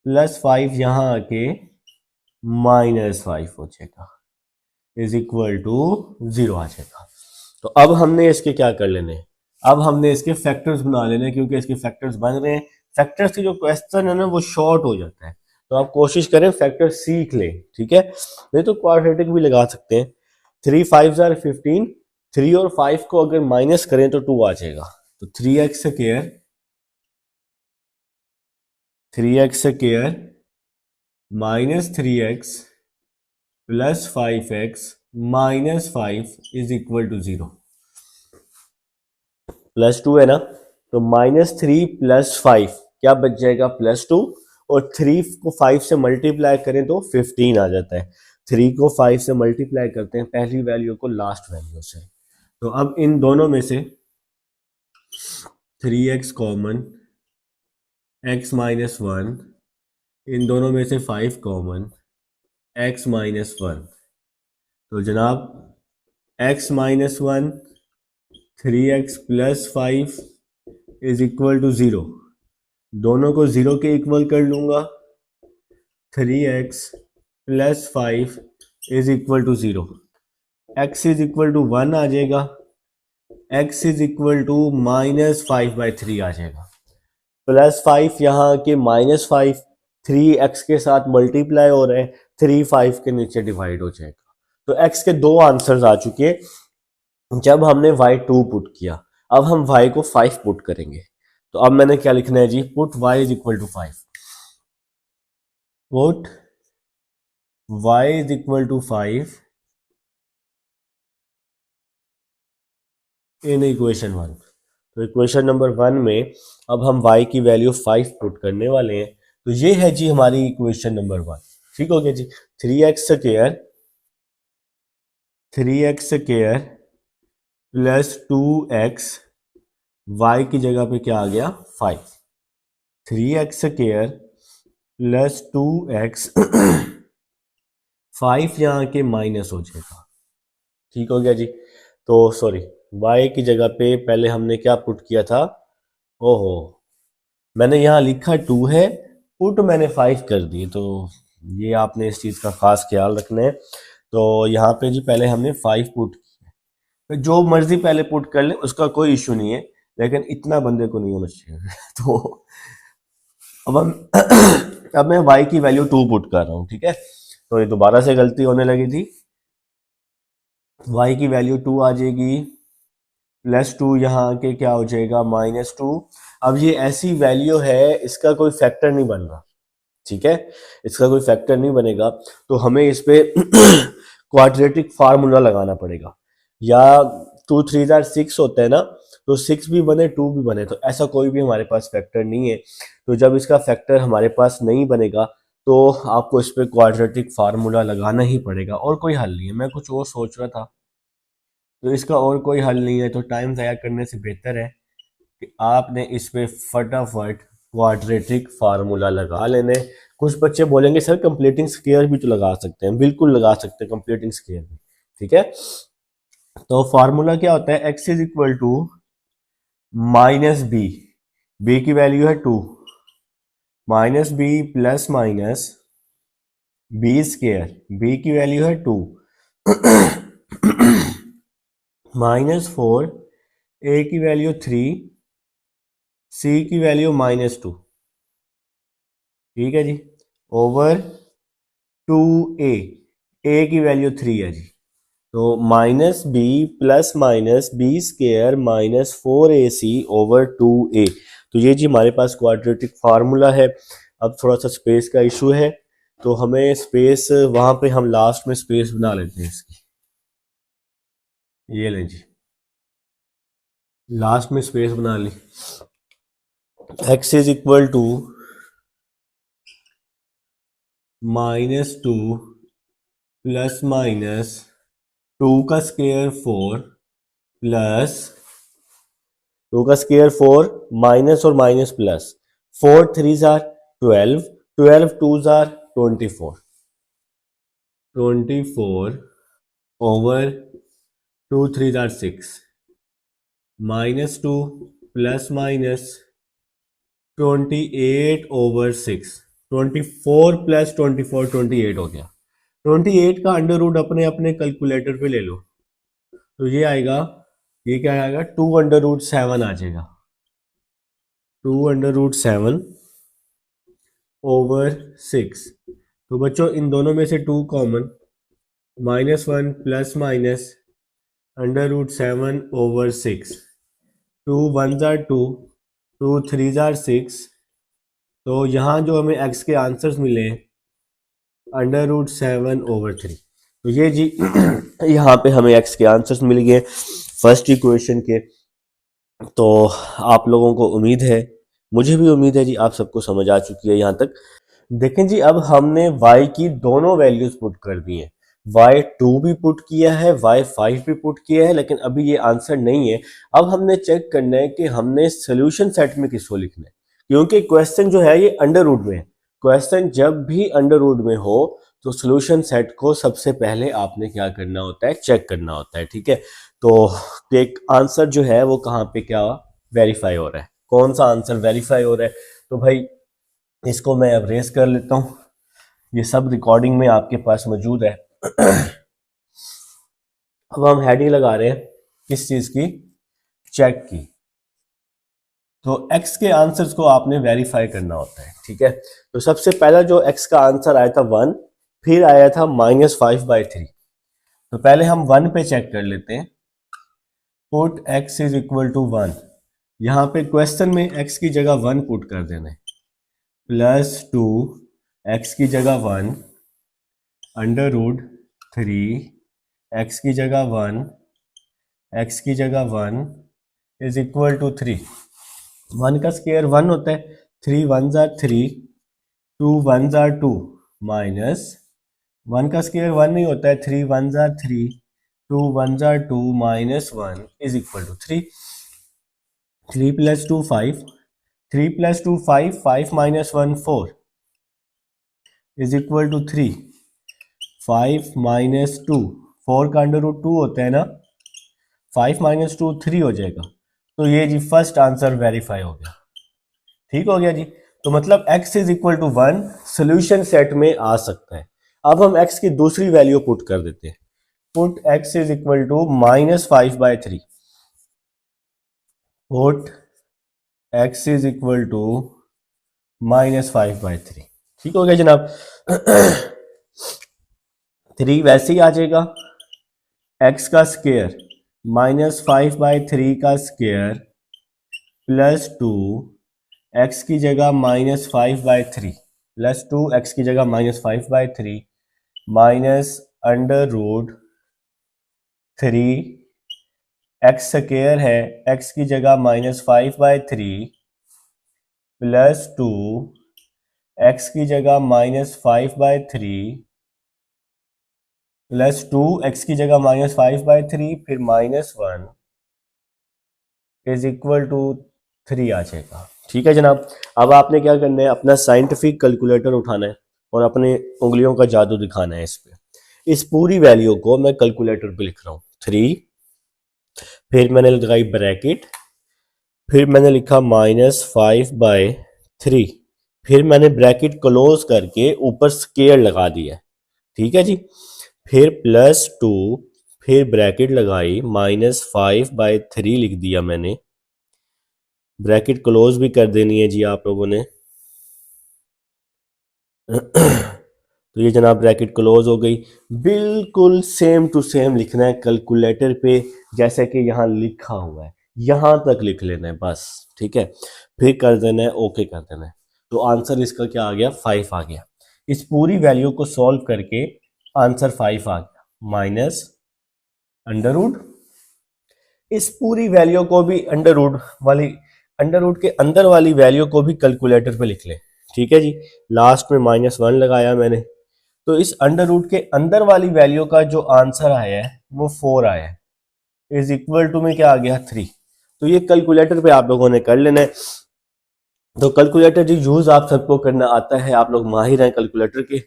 प्लस 5 यहाँ आके -5 हो जाएगा इज इक्वल टू 0 आ जाएगा। तो अब हमने इसके क्या कर लेने, अब हमने इसके फैक्टर्स बना लेने, क्योंकि इसके फैक्टर्स बन रहे हैं। फैक्टर्स की जो क्वेश्चन है ना वो शॉर्ट हो जाता है, तो आप कोशिश करें फैक्टर सीख लें, ठीक है। नहीं तो क्वाड्रेटिक भी लगा सकते हैं। 3 5 15, 3 और 5 को अगर माइनस करें तो 2 आ जाएगा। तो 3x square 3x² minus 3x plus 5x minus 5 is equal to 0। Plus 2 है ना, तो -3 प्लस 5 क्या बच जाएगा, +2। और 3 को 5 से मल्टीप्लाई करें तो 15 आ जाता है। 3 को 5 से मल्टीप्लाई करते हैं पहली वैल्यू को लास्ट वैल्यू से। तो अब इन दोनों में से 3x कॉमन, x माइनस 1, इन दोनों में से 5 कॉमन, x माइनस 1। तो जनाब x minus 1, 3x plus 5 is equal to 0। दोनों को 0 के इक्वल कर लूंगा। 3x plus 5 is equal to 0। x is equal to 1 आ जाएगा। x इज इक्वल टू -5/3 आ जाएगा। +5 यहाँ के -5 3x के साथ मल्टीप्लाई हो रहे हैं, 3 5 के नीचे डिवाइड हो जाएगा। तो x के दो आंसर्स आ चुके हैं जब हमने y2 पुट किया। अब हम y को 5 पुट करेंगे। तो अब मैंने क्या लिखना है जी, put y is equal to 5। Put y is equal to 5 in equation 1। तो इक्वेशन नंबर 1 में अब हम y की वैल्यू 5 पुट करने वाले हैं। तो ये है जी हमारी इक्वेशन नंबर 1। ठीक हो गया जी। 3x² प्लस 2x, y की जगह पे क्या आ गया, 5। 3x² प्लस 2x 5 यहाँ के माइनस हो जाएगा। ठीक हो गया जी। तो सॉरी, y की जगह पे पहले हमने क्या पुट किया था, ओहो मैंने यहाँ लिखा 2 है, पुट मैंने 5 कर दी। तो ये आपने इस चीज़ का खास ख्याल रखना है। तो यहाँ पे जी पहले हमने 5 पुट किया, तो जो मर्जी पहले पुट कर ले उसका कोई इशू नहीं है, लेकिन इतना बंदे को नहीं होना चाहिए। तो अब हम अब मैं y की वैल्यू 2 पुट कर रहा हूँ। ठीक है, तो ये दोबारा से गलती होने लगी थी। y की वैल्यू 2 आ जाएगी, +2 यहाँ आके क्या हो जाएगा, -2। अब ये ऐसी वैल्यू है, इसका कोई फैक्टर नहीं बन रहा। ठीक है, इसका कोई फैक्टर नहीं बनेगा, तो हमें इस पे क्वाड्रेटिक फार्मूला लगाना पड़ेगा। या 2 3 6 होता है ना, तो 6 भी बने 2 भी बने, तो ऐसा कोई भी हमारे पास फैक्टर नहीं है। तो जब इसका फैक्टर हमारे पास नहीं बनेगा तो आपको इस पे क्वाड्रेटिक फार्मूला लगाना ही पड़ेगा, और कोई हल नहीं है। मैं कुछ और सोच रहा था, तो इसका और कोई हल नहीं है। तो टाइम ज़ाया करने से बेहतर है कि आपने इस पे फटाफट क्वाड्रेटिक फार्मूला लगा लेने। कुछ बच्चे बोलेंगे सर कंप्लीटिंग स्क्वायर भी तो लगा सकते हैं, बिल्कुल लगा सकते हैं कंप्लीटिंग स्क्वायर भी। ठीक है, तो फार्मूला क्या होता है, x is equal to -b, b की वैल्यू है 2, -b plus minus b², b की वैल्यू है 2 -4, a की वैल्यू 3, c की वैल्यू -2। ठीक है जी, ओवर 2a, a की वैल्यू 3 है जी। तो -b plus minus b² -4ac over 2a। तो ये जी हमारे पास क्वाड्रेटिक फार्मूला है। अब थोड़ा सा स्पेस का इशू है, तो हमें स्पेस वहां पे हम लास्ट में स्पेस बना लेते हैं इसकी। ये लें जी, लास्ट में स्पेस बना ली। x is equal to -2 plus minus 2 का स्क्वायर 4 प्लस 2 का स्क्वायर 4 माइनस और माइनस प्लस 4 3 जार 12, 12 2 जार 24, 24 ओवर 2 3 जार 6, -2 प्लस माइनस 28 ओवर 6, 24 प्लस 24 28 हो गया। 28 का अंडर रूट अपने अपने कैलकुलेटर पे ले लो, तो ये आएगा, ये क्या आएगा, 2√7 आ जाएगा। 2√7 ओवर 6। तो बच्चों इन दोनों में से 2 common, -1 plus minus √7 over 6, 2 1 jar 2, 2 3 जार 6, तो यहाँ जो हमें x के आंसर्स मिले √7/3, तो ये जी यहाँ पे हमें x के आंसर्स मिल गए फर्स्ट इक्वेशन के। तो आप लोगों को उम्मीद है, मुझे भी उम्मीद है जी, आप सबको समझ आ चुकी है यहाँ तक। देखें जी, अब हमने y की दोनों वैल्यूज पुट कर दी हैं, y2 भी पुट किया है, y5 भी पुट किया है, लेकिन अभी ये आंसर नहीं है। अब हमने चेक करना है कि हमने सोल्यूशन सेट में किसको लिखना है, क्योंकि क्वेश्चन जो है ये अंडर रूट में है। क्वेश्चन जब भी अंडर रूट में हो तो सोल्यूशन सेट को सबसे पहले आपने क्या करना होता है, चेक करना होता है, ठीक है। तो एक आंसर जो है वो कहाँ पे क्या वेरीफाई हो रहा है, कौन सा आंसर वेरीफाई हो रहा है। तो भाई इसको मैं अब रेस कर लेता हूँ, ये सब रिकॉर्डिंग में आपके पास मौजूद है। अब हम हेडिंग लगा रहे हैं किस चीज की, चेक की। तो x के आंसर्स को आपने वेरीफाई करना होता है, ठीक है। तो सबसे पहला जो x का आंसर आया था 1, फिर आया था -5/3। तो पहले हम 1 पे चेक कर लेते हैं। Put x is equal to 1, यहाँ पे क्वेश्चन में x की जगह 1 पुट कर देना है, +2 x की जगह 1 √3 x की जगह 1 x की जगह 1 इज इक्वल टू 3। 1 का स्क्वायर 1 होता है, 3 1s are 3, 2 1s are 2, minus 1 का स्क्वायर 1 नहीं होता है, 3 1s are 3, 2 1s are 2, minus 1 is equal to 3। 3 + 2 5, 3 + 2 5, 5 - 1 4 is equal to 3। 5 - 2, 4 का √2 होता है ना, 5 - 2 3 हो जाएगा। तो ये जी फर्स्ट आंसर वेरीफाई हो गया, ठीक हो गया जी। तो मतलब x is equal to 1 solution set में आ सकता है। अब हम x की दूसरी वैल्यू पुट कर देते हैं। Put x is equal to -5/3। Put x is equal to -5/3, ठीक हो गया जनाब। 3 वैसे ही आ जाएगा, x का स्क्वायर -5/3 का स्क्वायर +2 x की जगह -5/3 +2 x की जगह -5/3 -√3 x स्क्वायर है, x की जगह -5/3 +2 x की जगह -5/3 +2 x की जगह -5/3 फिर -1 इज इक्वल टू 3 आ जाएगा, ठीक है जनाब। अब आपने क्या करना है, अपना साइंटिफिक कैलकुलेटर उठाना है और अपने उंगलियों का जादू दिखाना है इस पे। इस पूरी वैल्यू को मैं कैलकुलेटर पे लिख रहा हूँ 3, फिर मैंने लगाई ब्रैकेट, फिर मैंने लिखा -5/3, फिर मैंने ब्रैकेट क्लोज करके ऊपर स्केयर लगा दिया, ठीक है जी। फिर +2, फिर ब्रैकेट लगाई, -5/3 लिख दिया मैंने, ब्रैकेट क्लोज भी कर देनी है जी आप लोगों ने। तो ये जनाब ब्रैकेट क्लोज हो गई। बिल्कुल सेम टू सेम लिखना है कैलकुलेटर पे जैसे कि यहाँ लिखा हुआ है, यहाँ तक लिख लेना है बस, ठीक है। फिर कर देना है ओके कर देना है। तो आंसर इसका क्या आ गया, 5 आ गया। इस पूरी वैल्यू को सॉल्व करके आंसर 5 आ गया, माइनस √ इस पूरी वैल्यू को भी अंडर रूट के अंदर वाली वैल्यू को भी कैलकुलेटर पे लिख ले, ठीक है जी। लास्ट में -1 लगाया मैंने, तो इस अंडर रूट के अंदर वाली वैल्यू का जो आंसर आया है वो 4 आया है, इज इक्वल टू में क्या आ गया 3। तो ये कैलकुलेटर पे आप लोगों ने कर लेना है। तो कैलकुलेटर जी यूज आप सबको करना आता है, आप लोग माहिर हैं कैलकुलेटर के,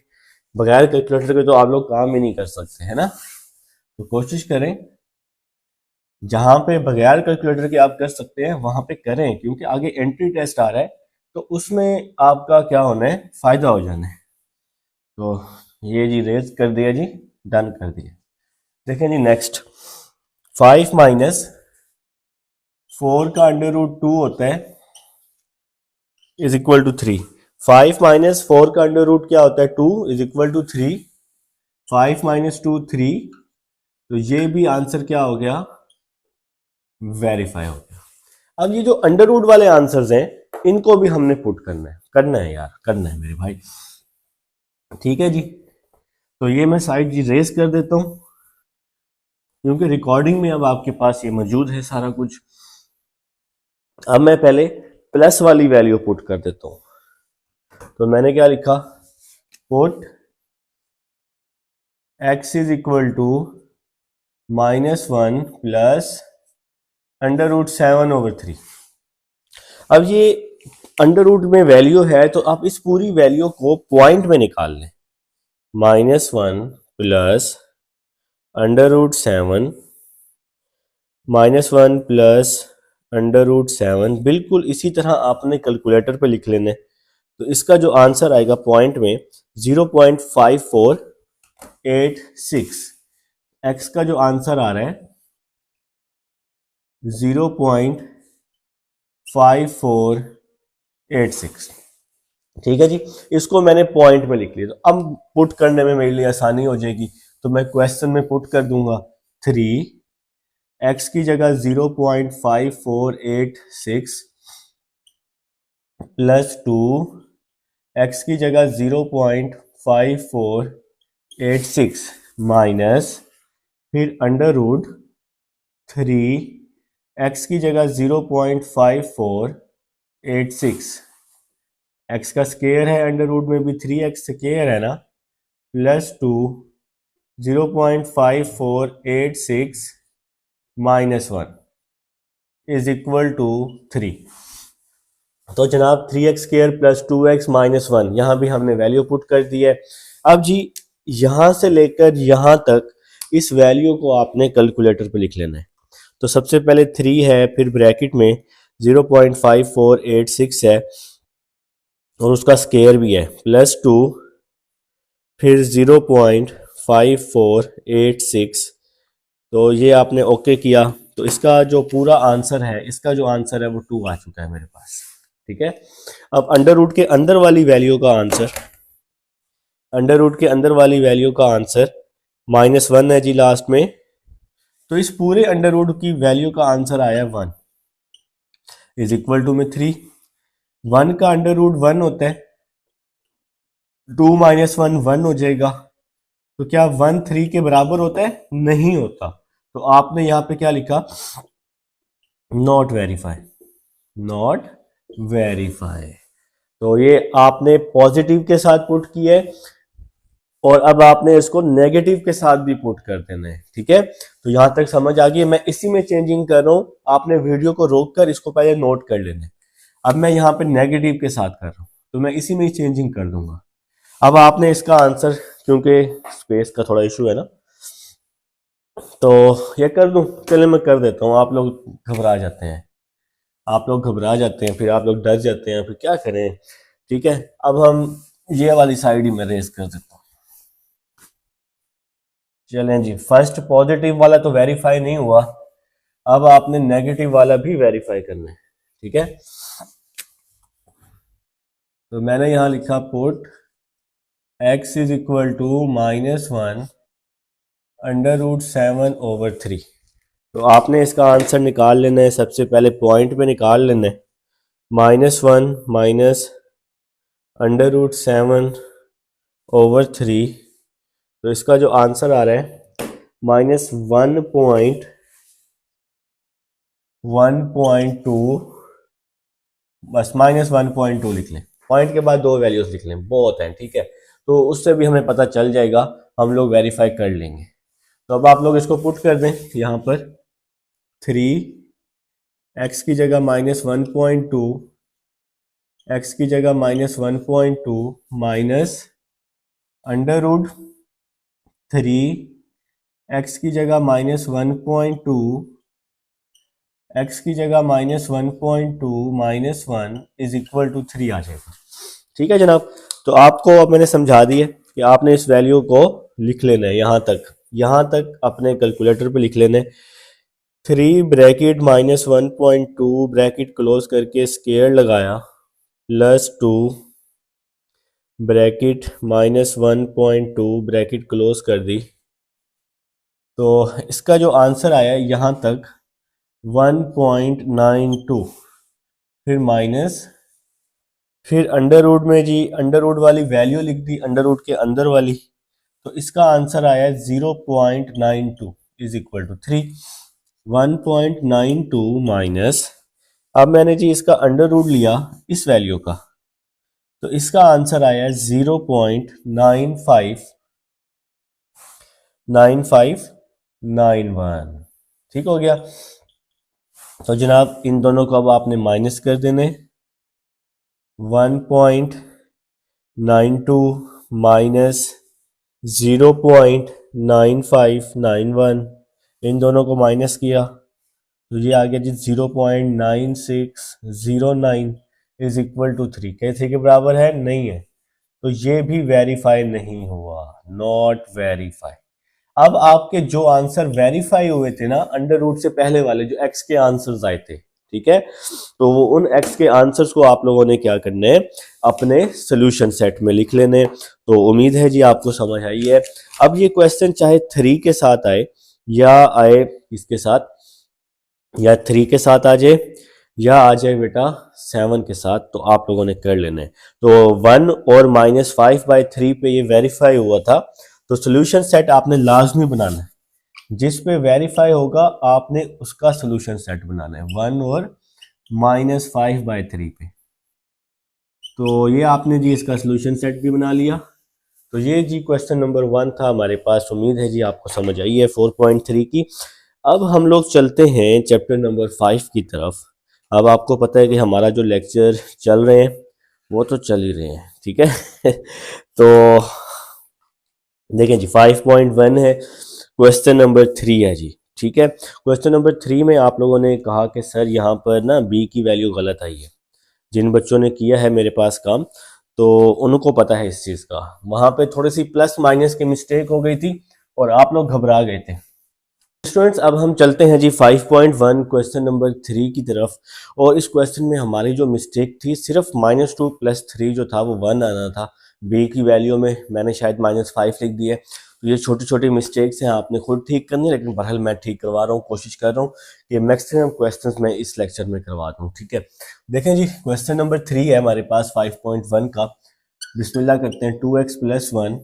बगैर कैलकुलेटर के तो आप लोग काम ही नहीं कर सकते, है ना। तो कोशिश करें जहां पे बगैर कैलकुलेटर के आप कर सकते हैं वहां पे करें, क्योंकि आगे एंट्री टेस्ट आ रहा है तो उसमें आपका क्या होना है, फायदा हो जाना है। तो ये जी रेज कर दिया जी, डन कर दिया। देखें जी नेक्स्ट, 5 - 4 का √2 होता है इज इक्वल टू 3। 5 - 4 का √ क्या होता है 2 इज इक्वल टू 3। 5 - 2 3, तो ये भी आंसर क्या हो गया, वेरीफाई हो गया। अब ये जो अंडर रूट वाले आंसर्स हैं इनको भी हमने पुट करना है करना है यार, करना है मेरे भाई। ठीक है जी, तो ये मैं साइड जी रेस कर देता हूँ क्योंकि रिकॉर्डिंग में अब आपके पास ये मौजूद है सारा कुछ। अब मैं पहले प्लस वाली वैल्यू पुट कर देता हूँ। तो मैंने क्या लिखा, put x is equal to -1 plus √7/3। अब ये अंडर रूट में वैल्यू है तो आप इस पूरी वैल्यू को पॉइंट में निकाल लें। -1 प्लस √7 -1 प्लस √7, बिल्कुल इसी तरह आपने कैलकुलेटर पे लिख लेना है। तो इसका जो आंसर आएगा पॉइंट में 0.5486। एक्स का जो आंसर आ रहा है 0.5486। ठीक है जी, इसको मैंने पॉइंट में लिख लिया। तो अब पुट करने में मेरे लिए आसानी हो जाएगी। तो मैं क्वेश्चन में पुट कर दूंगा 3, एक्स की जगह 0.5486 प्लस 2, एक्स की जगह 0.5486 माइनस फिर अंडर रूट 3, एक्स की जगह 0.5486, एक्स का स्केयर है, अंडर रूट में भी 3x स्केयर है ना, plus 2 0.5486 minus 1 is equal to 3। तो जनाब 3x square plus 2x minus 1 यहां भी हमने वैल्यू पुट कर दी है। अब जी यहां से लेकर यहां तक इस वैल्यू को आपने कैलकुलेटर पे लिख लेना है। तो सबसे पहले 3 है, फिर ब्रैकेट में 0.5486 है और उसका स्केयर भी है, प्लस 2 फिर 0.5486। तो ये आपने ओके किया तो इसका जो पूरा आंसर है, इसका जो आंसर है वो 2 आ चुका है मेरे पास। ठीक है, अब अंडर रूट के अंदर वाली वैल्यू का आंसर, अंडर रूट के अंदर वाली वैल्यू का आंसर -1 है जी लास्ट में। तो इस पूरे अंडर रूट की वैल्यू का आंसर आया 1 इज इक्वल टू में 3। 1 का अंडर रूट 1 होता है, 2 माइनस 1 1 हो जाएगा। तो क्या 1 3 के बराबर होता है? नहीं होता। तो आपने यहां पे क्या लिखा, नॉट वेरीफाई, नॉट वेरीफाई। तो ये आपने पॉजिटिव के साथ पुट किया है और अब आपने इसको नेगेटिव के साथ भी पुट कर देना है। ठीक है, तो यहां तक समझ आ गई। मैं इसी में चेंजिंग कर रहा हूं, आपने वीडियो को रोककर इसको पहले नोट कर लेना है। अब मैं यहाँ पे नेगेटिव के साथ कर रहा हूँ तो मैं इसी में ही चेंजिंग कर दूंगा। अब आपने इसका आंसर, क्योंकि स्पेस का थोड़ा इशू है ना, तो ये कर दूं, चलिए मैं कर देता हूँ। आप लोग घबरा जाते हैं, आप लोग घबरा जाते हैं, फिर आप लोग डर जाते हैं, फिर क्या करें। ठीक है, अब हम ये वाली साइड ही मैं रेस कर देता हूँ। चलें जी, फर्स्ट पॉजिटिव वाला तो वेरीफाई नहीं हुआ, अब आपने नेगेटिव वाला भी वेरीफाई करना है। ठीक है, तो मैंने यहां लिखा put x is equal to -1 √7/3। तो आपने इसका आंसर निकाल लेना है। सबसे पहले पॉइंट पे निकाल लेना है, -1 माइनस √7/3। तो इसका जो आंसर आ रहा है -1.2, बस -1.2 लिख लें। पॉइंट के बाद 2 वैल्यूज लिख लें, बहुत हैं। ठीक है, तो उससे भी हमें पता चल जाएगा, हम लोग वेरीफाई कर लेंगे। तो अब आप लोग इसको पुट कर दें यहाँ पर, 3 x की जगह -1.2, x की जगह -1.2 माइनस अंडर रूट 3, x की जगह -1.2, x की जगह -1.2 माइनस 1 इज इक्वल टू 3 आ जाएगा। ठीक है जनाब, तो आपको अब मैंने समझा दिया कि आपने इस वैल्यू को लिख लेना है। यहाँ तक अपने कैलकुलेटर पे लिख लेना है। 3 ब्रैकेट -1.2 ब्रैकेट क्लोज करके स्केयर लगाया, प्लस 2 ब्रैकेट -1.2 ब्रैकेट क्लोज कर दी। तो इसका जो आंसर आया यहाँ तक 1.92, फिर फिर अंडर रूट में जी अंडर रूट वाली वैल्यू लिख दी, अंडर रूट के अंदर वाली, तो इसका आंसर आया 0.92 इज इक्वल टू 3। 1.92 माइनस, अब मैंने जी इसका अंडर रूट लिया इस वैल्यू का, तो इसका आंसर आया 0.9591। ठीक हो गया। तो जनाब इन दोनों को अब आपने माइनस कर देने, 1.92 माइनस 0.9591, इन दोनों को माइनस किया तो ये आ गया जी 0.9609 इज इक्वल टू 3। क्या 3 के बराबर है? नहीं है, तो ये भी वेरीफाई नहीं हुआ, नॉट वेरीफाई। अब आपके जो आंसर वेरीफाई हुए थे ना अंडर रूट से पहले वाले, जो एक्स के आंसर्स आए थे, ठीक है, तो वो उन एक्स के आंसर्स को आप लोगों ने क्या करना है, अपने सोल्यूशन सेट में लिख लेने। तो उम्मीद है जी आपको समझ आई है। अब ये क्वेश्चन चाहे 3 के साथ आए या आए इसके साथ, या 3 के साथ आ जाए या आ जाए बेटा 7 के साथ, तो आप लोगों ने कर लेना है। तो 1 और -5/3 पे ये वेरीफाई हुआ था, तो सोल्यूशन सेट आपने लाजमी बनाना है, जिस पे वेरीफाई होगा आपने उसका सोल्यूशन सेट बनाना है, 1 और -5/3 पे। तो ये आपने जी इसका सोल्यूशन सेट भी बना लिया। तो ये जी क्वेश्चन नंबर 1 था हमारे पास। उम्मीद है जी आपको समझ आई है 4.3 की। अब हम लोग चलते हैं चैप्टर नंबर 5 की तरफ। अब आपको पता है कि हमारा जो लेक्चर चल रहे हैं वो तो चल ही रहे हैं, ठीक है। तो देखें जी 5.1 है, क्वेश्चन नंबर 3 है जी, ठीक है। क्वेश्चन नंबर 3 में आप लोगों ने कहा कि सर यहाँ पर ना बी की वैल्यू गलत आई है। जिन बच्चों ने किया है मेरे पास काम, तो उनको पता है इस चीज़ का। वहाँ पे थोड़ी सी प्लस माइनस की मिस्टेक हो गई थी और आप लोग घबरा गए थे। स्टूडेंट्स अब हम चलते हैं जी 5.1 क्वेश्चन नंबर 3 की तरफ। और इस क्वेश्चन में हमारी जो मिस्टेक थी, सिर्फ -2 + 3 जो था वो 1 आना था। बी की वैल्यू में मैंने शायद -5 लिख दिया। तो ये छोटी छोटी मिस्टेक्स हैं, आपने खुद ठीक करनी है, लेकिन बहरहाल मैं ठीक करवा रहा हूँ, कोशिश कर रहा हूँ कि मैक्सिमम क्वेश्चन मैं इस लेक्चर में करवा दूँ, ठीक है। देखें जी क्वेश्चन नंबर 3 है हमारे पास 5.1 का। बिस्मिल्लाह करते हैं। 2x + 1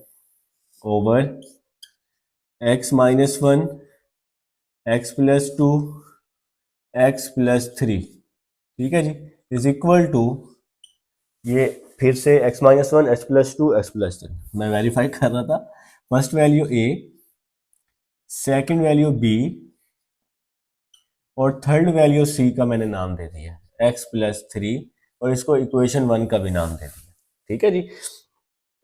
over x - 1 x + 2 x + 3, ठीक है जी, इज इक्वल टू, ये फिर से x - 1 x + 2 x + 3 मैं वेरीफाई कर रहा था। First value a, second value b और थर्ड वैल्यू c का मैंने नाम दे दिया x + 3, और इसको इक्वेशन 1 का भी नाम दे दिया, ठीक है जी।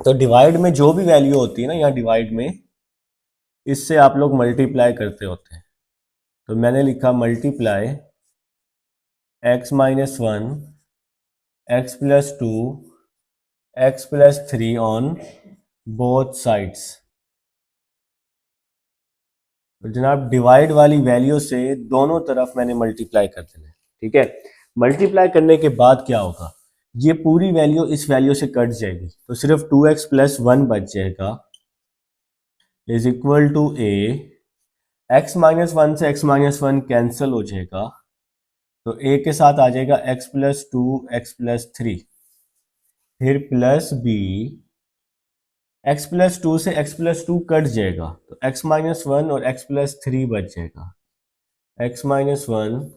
तो डिवाइड में जो भी वैल्यू होती है ना, यहाँ डिवाइड में इससे आप लोग मल्टीप्लाई करते होते हैं। तो मैंने लिखा multiply x - 1 x + 2 x + 3 on both sides. तो जनाब डिवाइड वाली वैल्यू से दोनों तरफ मैंने मल्टीप्लाई कर देना, ठीक है। मल्टीप्लाई करने के बाद क्या होगा, ये पूरी वैल्यू इस वैल्यू से कट जाएगी, तो सिर्फ 2x + 1 बच जाएगा, is equal to a। x - 1 से x - 1 कैंसिल हो जाएगा, तो a के साथ आ जाएगा x + 2 x + 3, फिर प्लस b, x + 2 से x + 2 कट जाएगा, तो x - 1 और x + 3 बच जाएगा, x - 1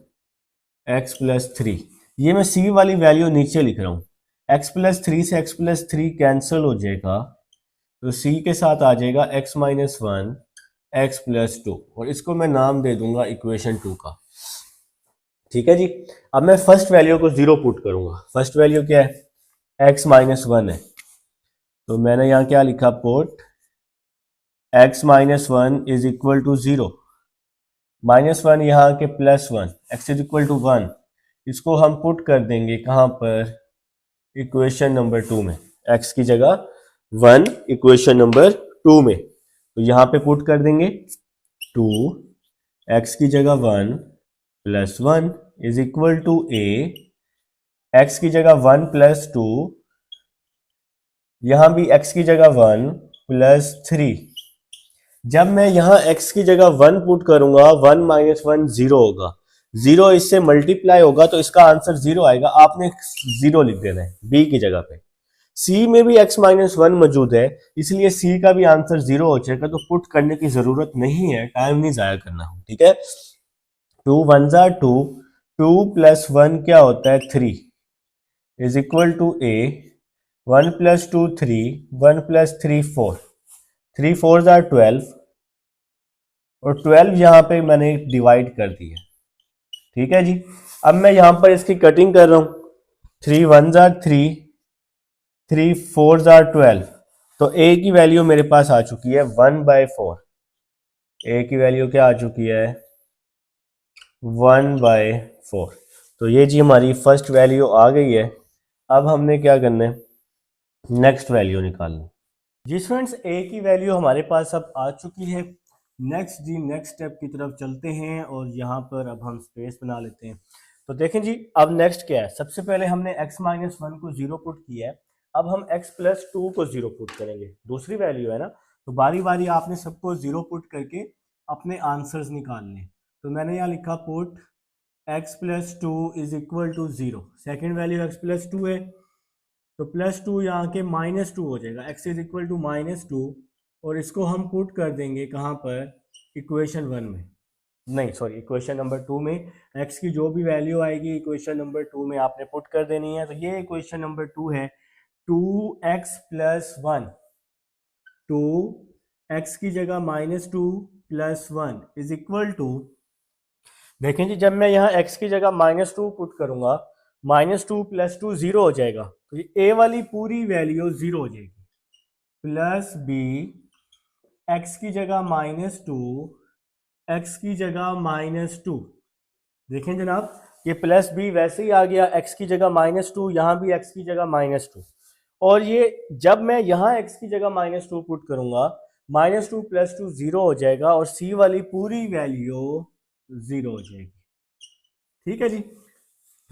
x + 3। ये मैं c वाली वैल्यू नीचे लिख रहा हूँ। x + 3 से x + 3 कैंसिल हो जाएगा, तो c के साथ आ जाएगा x - 1 x + 2, और इसको मैं नाम दे दूंगा इक्वेशन 2 का, ठीक है जी। अब मैं फर्स्ट वैल्यू को 0 पुट करूंगा। फर्स्ट वैल्यू क्या है, x - 1 है, तो मैंने यहाँ क्या लिखा, put x - 1 is equal to 0, -1 यहाँ के +1, x इज इक्वल टू 1, इसको हम पुट कर देंगे कहाँ पर, इक्वेशन नंबर 2 में, x की जगह 1 इक्वेशन नंबर 2 में, तो यहाँ पे पुट कर देंगे 2, x की जगह 1 + 1 is equal to a, x की जगह 1 + 2, यहां भी x की जगह 1 + 3। जब मैं यहां x की जगह 1 पुट करूंगा, 1 - 1 0 होगा, जीरो इससे मल्टीप्लाई होगा तो इसका आंसर जीरो आएगा, आपने जीरो लिख देना है बी की जगह पे। सी में भी x माइनस वन मौजूद है, इसलिए सी का भी आंसर जीरो हो जाएगा, तो पुट करने की जरूरत नहीं है, टाइम नहीं जाया करना हो, ठीक है। टू वन जार टू, टू प्लस वन क्या होता है three, is equal to a, one plus two three, one plus three four, three four जार 12, और 12 यहां पे मैंने डिवाइड कर दिया, ठीक है जी। अब मैं यहां पर इसकी कटिंग कर रहा हूं, three one jar three, three four जार 12, तो ए की वैल्यू मेरे पास आ चुकी है 1/4, ए की वैल्यू क्या आ चुकी है 1/4। तो ये जी हमारी फर्स्ट वैल्यू आ गई है। अब हमने क्या करना है, नेक्स्ट वैल्यू निकालना जी। स्टूडेंट्स ए की वैल्यू हमारे पास अब आ चुकी है। नेक्स्ट जी, नेक्स्ट स्टेप की तरफ चलते हैं और यहाँ पर अब हम स्पेस बना लेते हैं। तो देखें जी, अब नेक्स्ट क्या है, सबसे पहले हमने x माइनस वन को जीरो पुट किया है, अब हम x प्लस टू को जीरो पुट करेंगे, दूसरी वैल्यू है ना, तो बारी बारी आपने सबको जीरो पुट करके अपने आंसर्स निकालने। तो मैंने यहाँ लिखा put x plus two is equal to zero, second value x plus two है, तो प्लस टू यहाँ के माइनस टू हो जाएगा, x is equal to minus two, और इसको हम पुट कर देंगे कहाँ पर, इक्वेशन वन में, नहीं सॉरी इक्वेशन नंबर टू में। x की जो भी वैल्यू आएगी इक्वेशन नंबर टू में आपने पुट कर देनी है। तो ये इक्वेशन नंबर टू है, 2x plus one, two x की जगह minus two plus one is equal to, देखें जी जब मैं यहाँ x की जगह माइनस टू पुट करूंगा, minus two plus two zero हो जाएगा, तो ये a वाली पूरी वैल्यू जीरो हो जाएगी, प्लस बी एक्स की जगह माइनस टू, एक्स की जगह माइनस टू, देखें जनाब ये प्लस बी वैसे ही आ गया, x की जगह माइनस टू, यहाँ भी x की जगह माइनस टू, और ये जब मैं यहाँ x की जगह माइनस टू पुट करूंगा, minus two plus two zero हो जाएगा, और c वाली पूरी वैल्यू जीरो हो जाएगी, ठीक है जी।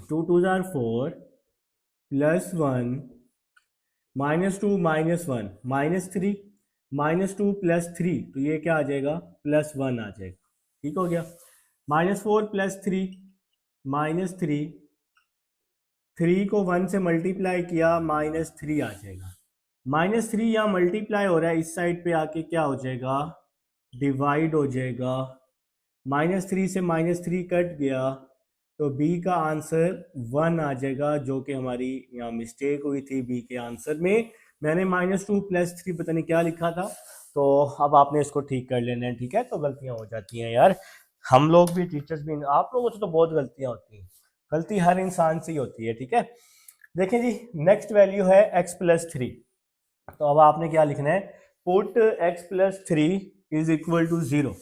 टू टू जार four, plus one, minus two minus one minus three, minus two plus three, तो ये क्या आ जाएगा प्लस वन आ जाएगा, ठीक हो गया। Minus four plus three minus three, three को वन से मल्टीप्लाई किया माइनस थ्री आ जाएगा, माइनस थ्री यहाँ मल्टीप्लाई हो रहा है, इस साइड पे आके क्या हो जाएगा डिवाइड हो जाएगा, माइनस थ्री से माइनस थ्री कट गया, तो बी का आंसर वन आ जाएगा, जो कि हमारी यहाँ मिस्टेक हुई थी बी के आंसर में, मैंने माइनस टू प्लस थ्री पता नहीं क्या लिखा था, तो अब आपने इसको ठीक कर लेना है, ठीक है। तो गलतियां हो जाती हैं यार, हम लोग भी, टीचर्स भी, आप लोगों से तो बहुत गलतियां होती हैं, गलती हर इंसान से ही होती है, ठीक है। देखें जी नेक्स्ट वैल्यू है x प्लस थ्री, तो अब आपने क्या लिखना है, put x plus three is equal to zero,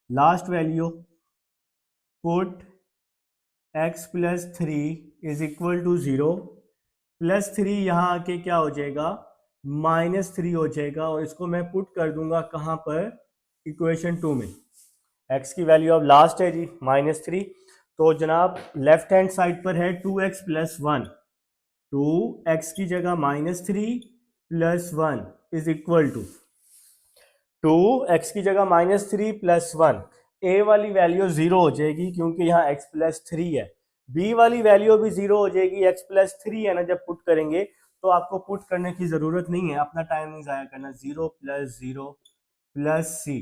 last value put x plus three is equal to zero, plus three यहाँ आके क्या हो जाएगा माइनस थ्री हो जाएगा, और इसको मैं पुट कर दूंगा कहाँ पर, इक्वेशन टू में। x की वैल्यू अब लास्ट है जी माइनस थ्री, तो जनाब लेफ्ट हैंड साइड पर है two x plus one, two x की जगह minus three plus one is equal to, two x की जगह minus three plus one, a वाली वैल्यू जीरो हो जाएगी क्योंकि यहाँ x प्लस थ्री है, बी वाली वैल्यू भी जीरो हो जाएगी, x प्लस थ्री है ना, जब पुट करेंगे तो आपको पुट करने की जरूरत नहीं है, अपना टाइम नहीं जाया करना, जीरो प्लस सी,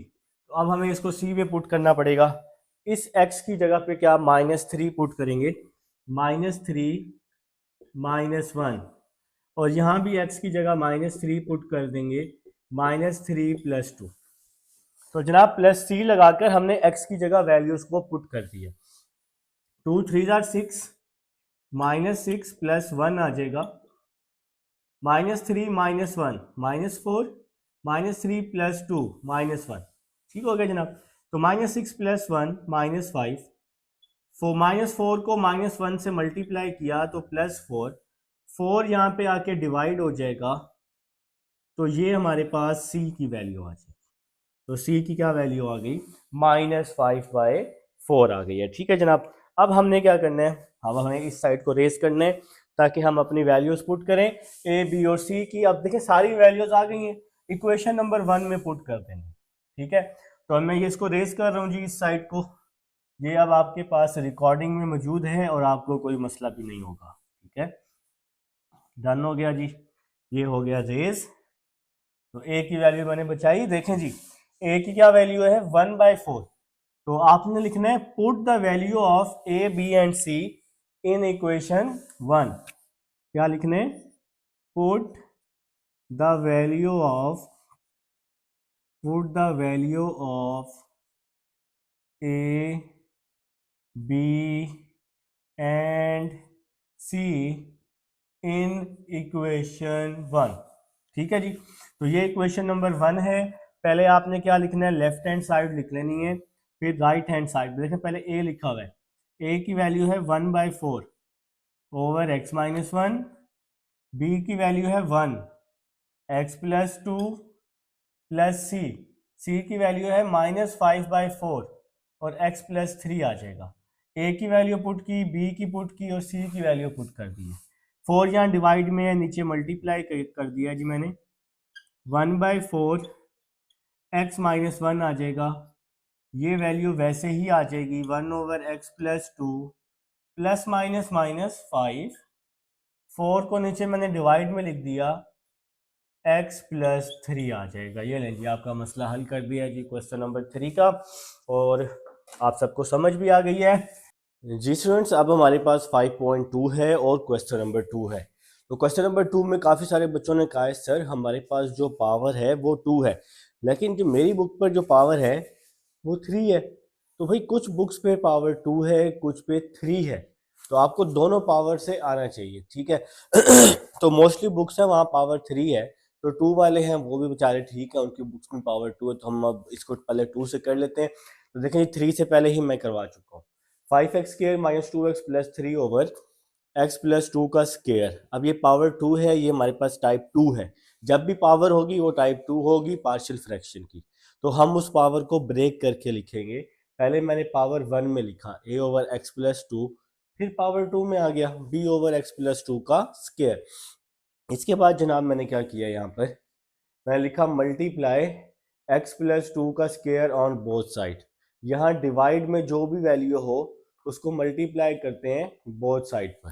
तो अब हमें इसको सी में पुट करना पड़ेगा, इस x की जगह पे क्या माइनस थ्री पुट करेंगे, माइनस थ्री माइनस वन, और यहाँ भी x की जगह माइनस थ्री पुट कर देंगे, माइनस थ्री प्लस टू, तो जनाब प्लस सी लगाकर हमने x की जगह वैल्यूज को पुट कर दिया, टू थ्री जार six, minus six plus one आ जाएगा, minus three minus one minus four, minus three plus two minus one, ठीक हो गया जनाब। तो minus six plus one minus five, minus four को माइनस वन से मल्टीप्लाई किया तो प्लस फोर, फोर यहाँ पे आके डिवाइड हो जाएगा, तो ये हमारे पास सी की वैल्यू आ जाएगी, तो सी की क्या वैल्यू आ गई -5/4 आ गई है, ठीक है जनाब। अब हमने क्या करना है, अब हमें इस साइड को रेस करना है ताकि हम अपनी वैल्यूज पुट करें ए बी और सी की। अब देखें सारी वैल्यूज आ गई हैं, इक्वेशन नंबर वन में पुट कर देंगे, ठीक है। तो मैं ये इसको रेस कर रहा हूँ जी इस साइड को, ये अब आपके पास रिकॉर्डिंग में मौजूद है और आपको कोई मसला भी नहीं होगा। ठीक है, डन हो गया जी, ये हो गया रेज। तो ए की वैल्यू मैंने बचाई। देखें जी, ए की क्या वैल्यू है 1/4। तो आपने लिखना है put the value of a b and c in equation 1। क्या लिखने, put the value of a b and c in equation 1। ठीक है जी, तो ये इक्वेशन नंबर 1 है। पहले आपने क्या लिखना है, लेफ्ट हैंड साइड लिख लेनी है, फिर राइट हैंड साइड। देखें पहले ए लिखा हुआ है, ए की वैल्यू है 1/4 ओवर x माइनस 1। बी की वैल्यू है 1 x+2 प्लस सी की वैल्यू है -5/4 और x+3 आ जाएगा। ए की वैल्यू पुट की, बी की पुट की और सी की वैल्यू पुट कर दी है। 4 यहाँ डिवाइड में है, नीचे मल्टीप्लाई कर दिया जी मैंने। 1/4 x माइनस 1 आ जाएगा, ये वैल्यू वैसे ही आ जाएगी 1/x+2 प्लस माइनस -5। 4 को नीचे मैंने डिवाइड में लिख दिया, x+3 आ जाएगा। ये लें जी, आपका मसला हल कर दिया जी क्वेश्चन नंबर 3 का, और आप सबको समझ भी आ गई है जी स्टूडेंट्स। अब हमारे पास 5.2 है और क्वेश्चन नंबर 2 है। तो क्वेश्चन नंबर 2 में काफ़ी सारे बच्चों ने कहा है सर हमारे पास जो पावर है वो 2 है, लेकिन जो मेरी बुक पर जो पावर है वो 3 है। तो भाई कुछ बुक्स पे पावर 2 है, कुछ पे 3 है, तो आपको दोनों पावर से आना चाहिए। ठीक है तो मोस्टली बुक्स है वहाँ पावर 3 है, तो 2 वाले हैं वो भी बेचारे ठीक है, उनकी बुक्स में पावर 2 है, तो हम अब इसको पहले 2 से कर लेते हैं। तो देखें 3 से पहले ही मैं करवा चुका हूँ। 5x² - 2x + 3 ओवर x+2 का स्क्वायर। अब ये पावर 2 है, ये हमारे पास टाइप 2 है। जब भी पावर होगी वो टाइप 2 होगी, पार्शियल फ्रैक्शन की। तो हम उस पावर को ब्रेक करके लिखेंगे। पहले मैंने पावर 1 में लिखा a/x+2, फिर पावर 2 में आ गया b/x+2 का स्क्वायर। इसके बाद जनाब मैंने क्या किया, यहाँ पर मैंने लिखा मल्टीप्लाई x+2 का स्क्वायर ऑन बोथ साइड। यहाँ डिवाइड में जो भी वैल्यू हो उसको मल्टीप्लाई करते हैं बोथ साइड पर,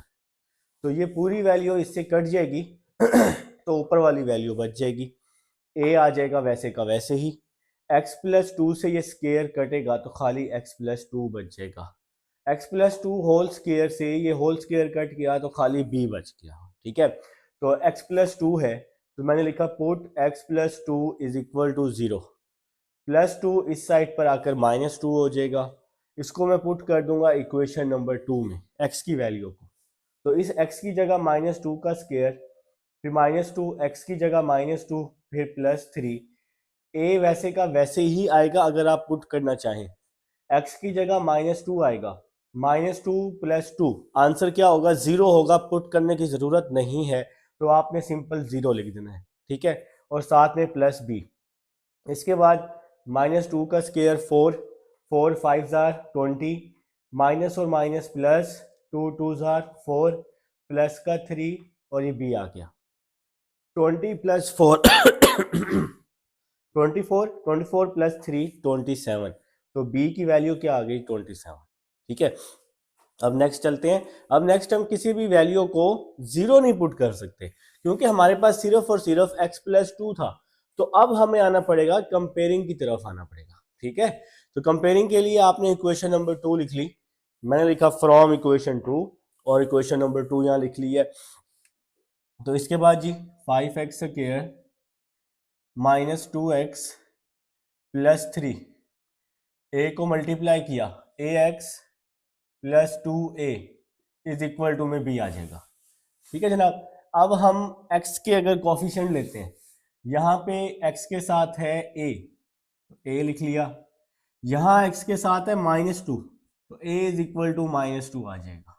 तो ये पूरी वैल्यू इससे कट जाएगी तो ऊपर वाली वैल्यू बच जाएगी। a आ जाएगा वैसे का वैसे ही, x+2 से ये स्क्वायर कटेगा तो खाली x+2 बच जाएगा। x+2 होल स्क्वायर से ये होल स्क्वायर कट गया तो खाली b बच गया। ठीक है, तो x+2 है, तो मैंने लिखा put x+2 is equal to 0। +2 इस साइड पर आकर -2 हो जाएगा। इसको मैं पुट कर दूंगा इक्वेशन नंबर 2 में, x की वैल्यू को। तो इस x की जगह -2 का स्क्वायर, फिर -2, x की जगह -2, फिर +3। a वैसे का वैसे ही आएगा अगर आप पुट करना चाहें। x की जगह -2 आएगा, -2 + 2 आंसर क्या होगा, 0 होगा। पुट करने की ज़रूरत नहीं है, तो आपने सिंपल 0 लिख देना है। ठीक है, और साथ में +b। इसके बाद -2 का स्क्वायर 4, 4 5 20, माइनस और माइनस प्लस, 2 2 4, प्लस का 3 और ये b आ गया। 20 + 4 24 + 3 27। तो b की वैल्यू क्या आ गई 27। ठीक है, अब नेक्स्ट चलते हैं। अब नेक्स्ट हम किसी भी वैल्यू को 0 नहीं पुट कर सकते, क्योंकि हमारे पास सिर्फ और सिर्फ x+2 था। तो अब हमें आना पड़ेगा कंपेयरिंग की तरफ आना पड़ेगा। ठीक है, तो कंपेयरिंग के लिए आपने इक्वेशन नंबर 2 लिख ली। मैंने लिखा फ्रॉम इक्वेशन 2 और इक्वेशन नंबर 2 यहाँ लिख ली है। तो इसके बाद जी 5x² - 2x + 3, a को मल्टीप्लाई किया, ax + 2a is equal to में b आ जाएगा। ठीक है जनाब, अब हम x के अगर कोफिशिएंट लेते हैं, यहाँ पे x के साथ है a, तो a लिख लिया। यहाँ x के साथ है -2, तो a इज इक्वल टू -2 आ जाएगा।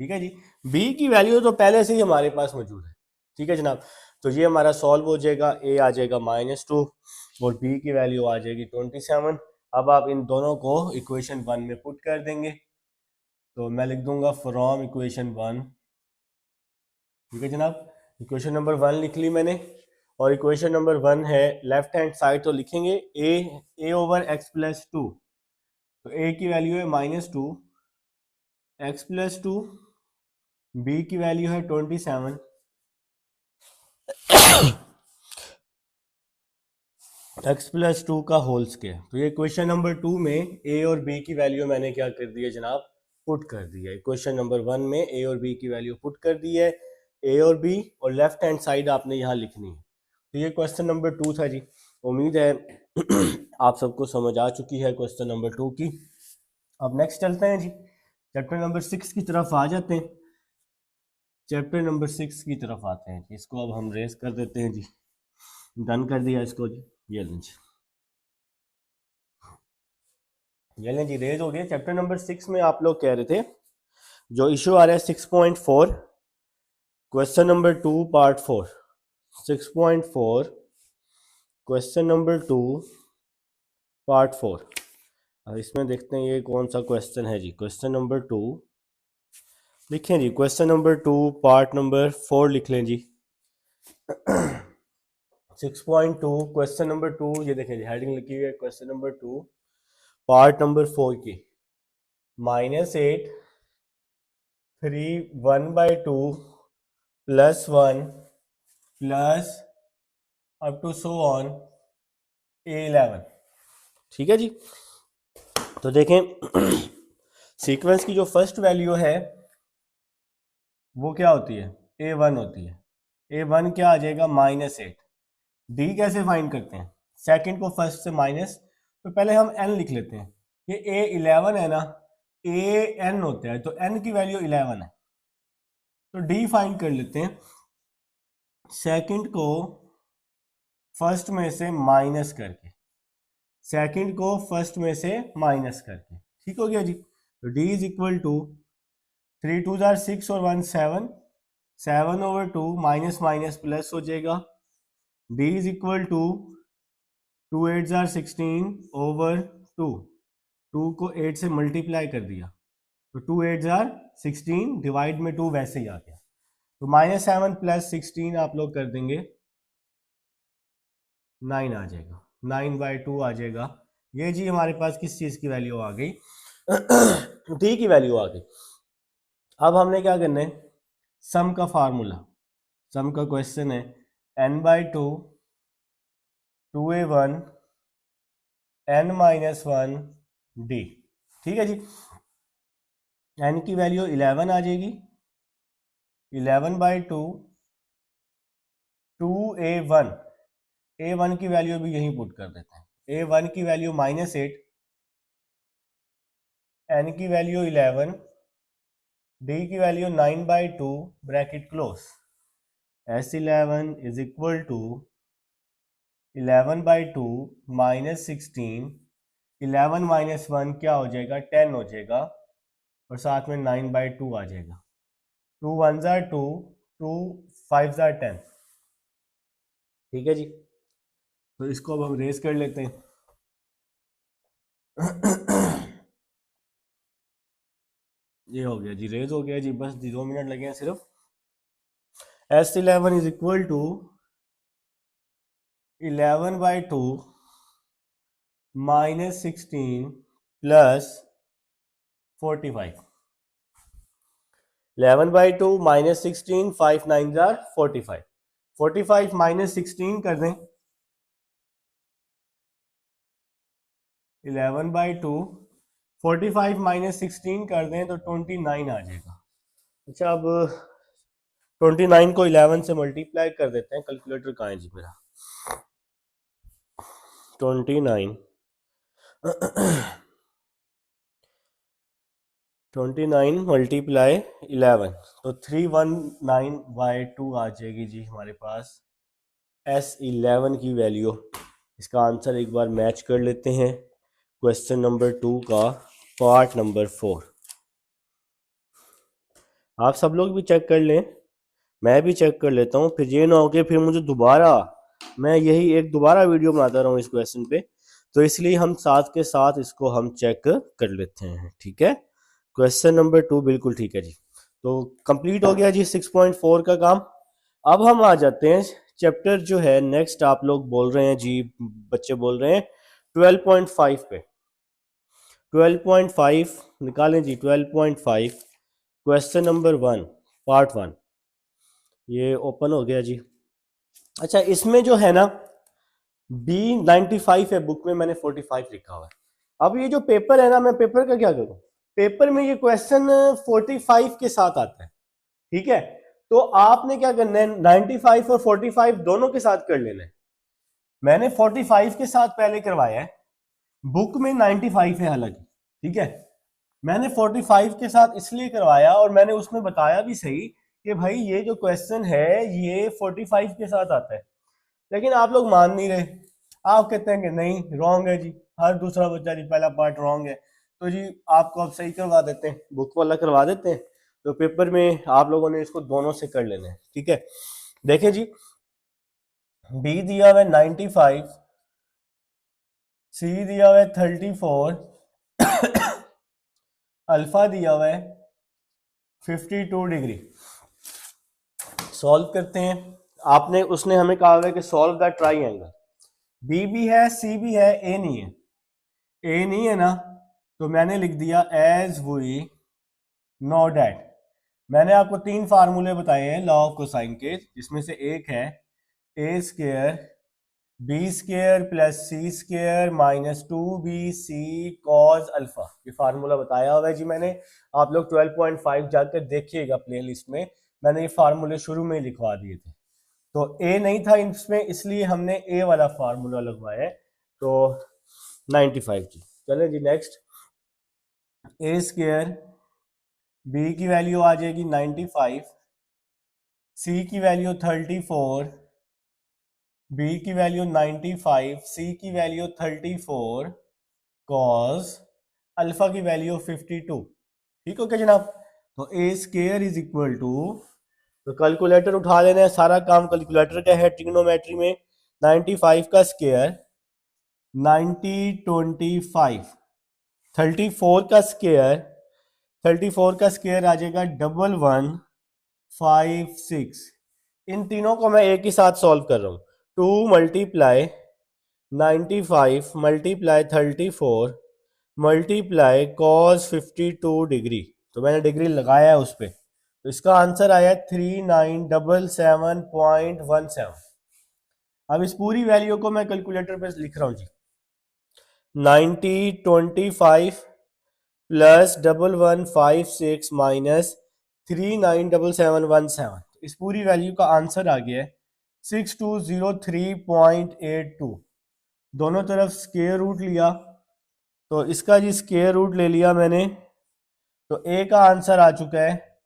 ठीक है जी, b की वैल्यू तो पहले से ही हमारे पास मौजूद है। ठीक है जनाब, तो ये हमारा सॉल्व हो जाएगा, a आ जाएगा -2 और b की वैल्यू आ जाएगी 27। अब आप इन दोनों को इक्वेशन 1 में पुट कर देंगे, तो मैं लिख दूंगा फ्रॉम इक्वेशन 1। ठीक है जनाब, इक्वेशन नंबर 1 लिख ली मैंने, और इक्वेशन नंबर 1 है लेफ्ट हैंड साइड तो लिखेंगे a/x+2 तो ए की वैल्यू है -2, एक्स प्लस 2, बी की वैल्यू है 27, एक्स प्लस 2 का होल स्क्वायर। तो ये क्वेश्चन नंबर 2 में ए और बी की वैल्यू मैंने क्या कर दी है जनाब, पुट कर दी है। क्वेश्चन नंबर 1 में ए और बी की वैल्यू पुट कर दी है, ए और बी, और लेफ्ट हैंड साइड आपने यहाँ लिखनी है। तो ये क्वेश्चन नंबर 2 था जी। उम्मीद है आप सबको समझ आ चुकी है क्वेश्चन नंबर 2 की। अब नेक्स्ट चलते हैं जी, चैप्टर नंबर 6 की तरफ आ जाते हैं। चैप्टर नंबर 6 की तरफ आते हैं, इसको अब हम रेस कर देते हैं जी। डन कर दिया इसको जी, ये लें जी रेज हो गया। चैप्टर नंबर 6 में आप लोग कह रहे थे जो इशू आ रहा है 6.4, question number 2 part 4, 6.4 question number 2 part 4। अब इसमें देखते हैं ये कौन सा क्वेश्चन है जी। क्वेश्चन नंबर 2 लिखें जी, क्वेश्चन नंबर 2 पार्ट नंबर 4 लिख लें जी। 6.2 क्वेश्चन नंबर 2, ये देखें जी हेडिंग लिखी हुई है क्वेश्चन नंबर 2 पार्ट नंबर 4 की। -8 3 1/2 +1 plus up to so on A11। ठीक है जी। तो देखें सीक्वेंस की जो फर्स्ट वैल्यू है वो क्या होती है, A1 होती है। A1 क्या आ जाएगा, -8। D कैसे फाइंड करते हैं, सेकंड को फर्स्ट से माइनस, तो पहले हम n लिख लेते हैं। ये A11 है ना, AN होता है, तो n की वैल्यू 11 है। तो D फाइंड कर लेते हैं, सेकंड को फर्स्ट में से माइनस करके, सेकंड को फर्स्ट में से माइनस करके। ठीक हो गया जी। तो D इज इक्वल टू 3 2 जार 6 और 1 7, 7/2 माइनस माइनस प्लस हो जाएगा। D इज इक्वल टू 2 8 जार 16/2, 2 को 8 से मल्टीप्लाई कर दिया तो 2 8 जार 16, डिवाइड में 2 वैसे ही आ गया। तो -7 + 16 आप लोग कर देंगे 9 आ जाएगा, 9/2 आ जाएगा। ये जी हमारे पास किस चीज की वैल्यू आ गई, डी की वैल्यू आ गई। अब हमने क्या करना है, सम का फार्मूला, सम का क्वेश्चन है n/2 2a1 n-1 d। ठीक है जी। n की वैल्यू 11 आ जाएगी, 11/2 2a1, a1 की वैल्यू भी यहीं पुट कर देते हैं। a1 की वैल्यू -8, n की वैल्यू 11, d की value 9/2 bracket close, S11 is equal to 11/2 -16, 11 - 1 क्या हो जाएगा, 10 हो जाएगा, और साथ में 9/2 आ जाएगा। 2 1 जार 2, 2 5 जार 10। ठीक है जी। तो इसको अब हम रेस कर लेते हैं। ये हो गया जी, रेज हो गया जी, बस 2 मिनट लगे हैं सिर्फ। S11 is equal to 11/2 -16 plus 45। 11/2 -16, 5 9 जार 45, 45 -16 कर दें, 11/2 45 -16 कर दें तो 29 आ जाएगा। अच्छा, अब 29 को 11 से मल्टीप्लाई कर देते हैं। कैलकुलेटर कहाँ है जी मेरा, 29 29 मल्टीप्लाई 11, तो 319/2 आ जाएगी जी हमारे पास S11 की वैल्यू। इसका आंसर एक बार मैच कर लेते हैं क्वेश्चन नंबर 2 का पार्ट नंबर 4। आप सब लोग भी चेक कर लें, मैं भी चेक कर लेता हूँ, फिर ये ना हो कि फिर मुझे दोबारा मैं यही एक दोबारा वीडियो बनाता रहूँ इस क्वेश्चन पे। तो इसलिए हम साथ के साथ इसको हम चेक कर लेते हैं। ठीक है, क्वेश्चन नंबर 2 बिल्कुल ठीक है जी। तो कंप्लीट हो गया जी 6.4 का काम। अब हम आ जाते हैं चैप्टर जो है नेक्स्ट, आप लोग बोल रहे हैं जी, बच्चे बोल रहे हैं 12.5 पे। 12.5 निकालें जी। 12.5 क्वेश्चन नंबर 1 पार्ट 1 ये ओपन हो गया जी। अच्छा, इसमें जो है ना B95 है, बुक में मैंने 45 लिखा हुआ है। अब ये जो पेपर है ना, मैं पेपर का क्या करूं, पेपर में ये क्वेश्चन 45 के साथ आता है, ठीक है। तो आपने क्या करना है, 95 और 45 दोनों के साथ कर लेना है। मैंने 45 के साथ पहले करवाया है, बुक में 95 है हालांकि, ठीक है। मैंने 45 के साथ इसलिए करवाया और मैंने उसमें बताया भी सही कि भाई ये जो क्वेश्चन है ये 45 के साथ आता है, लेकिन आप लोग मान नहीं रहे। आप कहते हैं कि नहीं रॉन्ग है जी, हर दूसरा बच्चा जी पहला पार्ट रॉन्ग है, तो जी आपको अब सही करवा देते हैं, बुक वाला करवा देते हैं। तो पेपर में आप लोगों ने इसको दोनों से कर लेना है, ठीक है। देखें जी, बी दिया हुआ है 95, सी दिया हुआ है 34, अल्फा दिया हुआ है 52 डिग्री। सॉल्व करते हैं। आपने उसने हमें कहा हुआ है कि सॉल्व द ट्राइंगल। बी भी है, सी भी है, ए नहीं है। ए नहीं है ना, तो मैंने लिख दिया एज वी नो डैट। मैंने आपको 3 फार्मूले बताए हैं लॉ ऑफ कोसाइन के, जिसमें से एक है A square B square plus C square minus 2bc cos alpha. ये फार्मूला बताया हुआ है जी मैंने। आप लोग 12.5 जाकर देखिएगा प्लेलिस्ट में, मैंने ये फार्मूले शुरू में ही लिखवा दिए थे। तो ए नहीं था इसमें, इसलिए हमने ए वाला फार्मूला लगवाया है। तो 95 जी। चले जी नेक्स्ट। ए स्क्वायर बी की वैल्यू आ जाएगी 95, सी की वैल्यू 34, बी की वैल्यू 95, सी की वैल्यू 34 कॉस अल्फा की वैल्यू 52। ठीक हो क्या जनाब। तो ए स्क्वायर इज इक्वल टू, तो कैलकुलेटर उठा लेना है, सारा काम कैलकुलेटर का है ट्रिग्नोमेट्री में। 95 का स्क्वायर 90, 25, 34 का स्क्वायर, 34 का स्क्वायर आ जाएगा 1156। इन तीनों को मैं एक ही साथ सॉल्व कर रहा हूँ। 2 multiply 95 multiply 34 multiply cos 52 degree. तो मैंने डिग्री लगाया है उस पर, तो इसका आंसर आया 3977.17। अब इस पूरी वैल्यू को मैं कैलकुलेटर पे लिख रहा हूँ जी। 90, 25 प्लस 1156 माइनस 397717। इस पूरी वैल्यू का आंसर आ गया है 6203.82। दोनों तरफ स्क्वायर रूट लिया, तो इसका जी स्क्वायर रूट ले लिया मैंने, तो ए का आंसर आ चुका है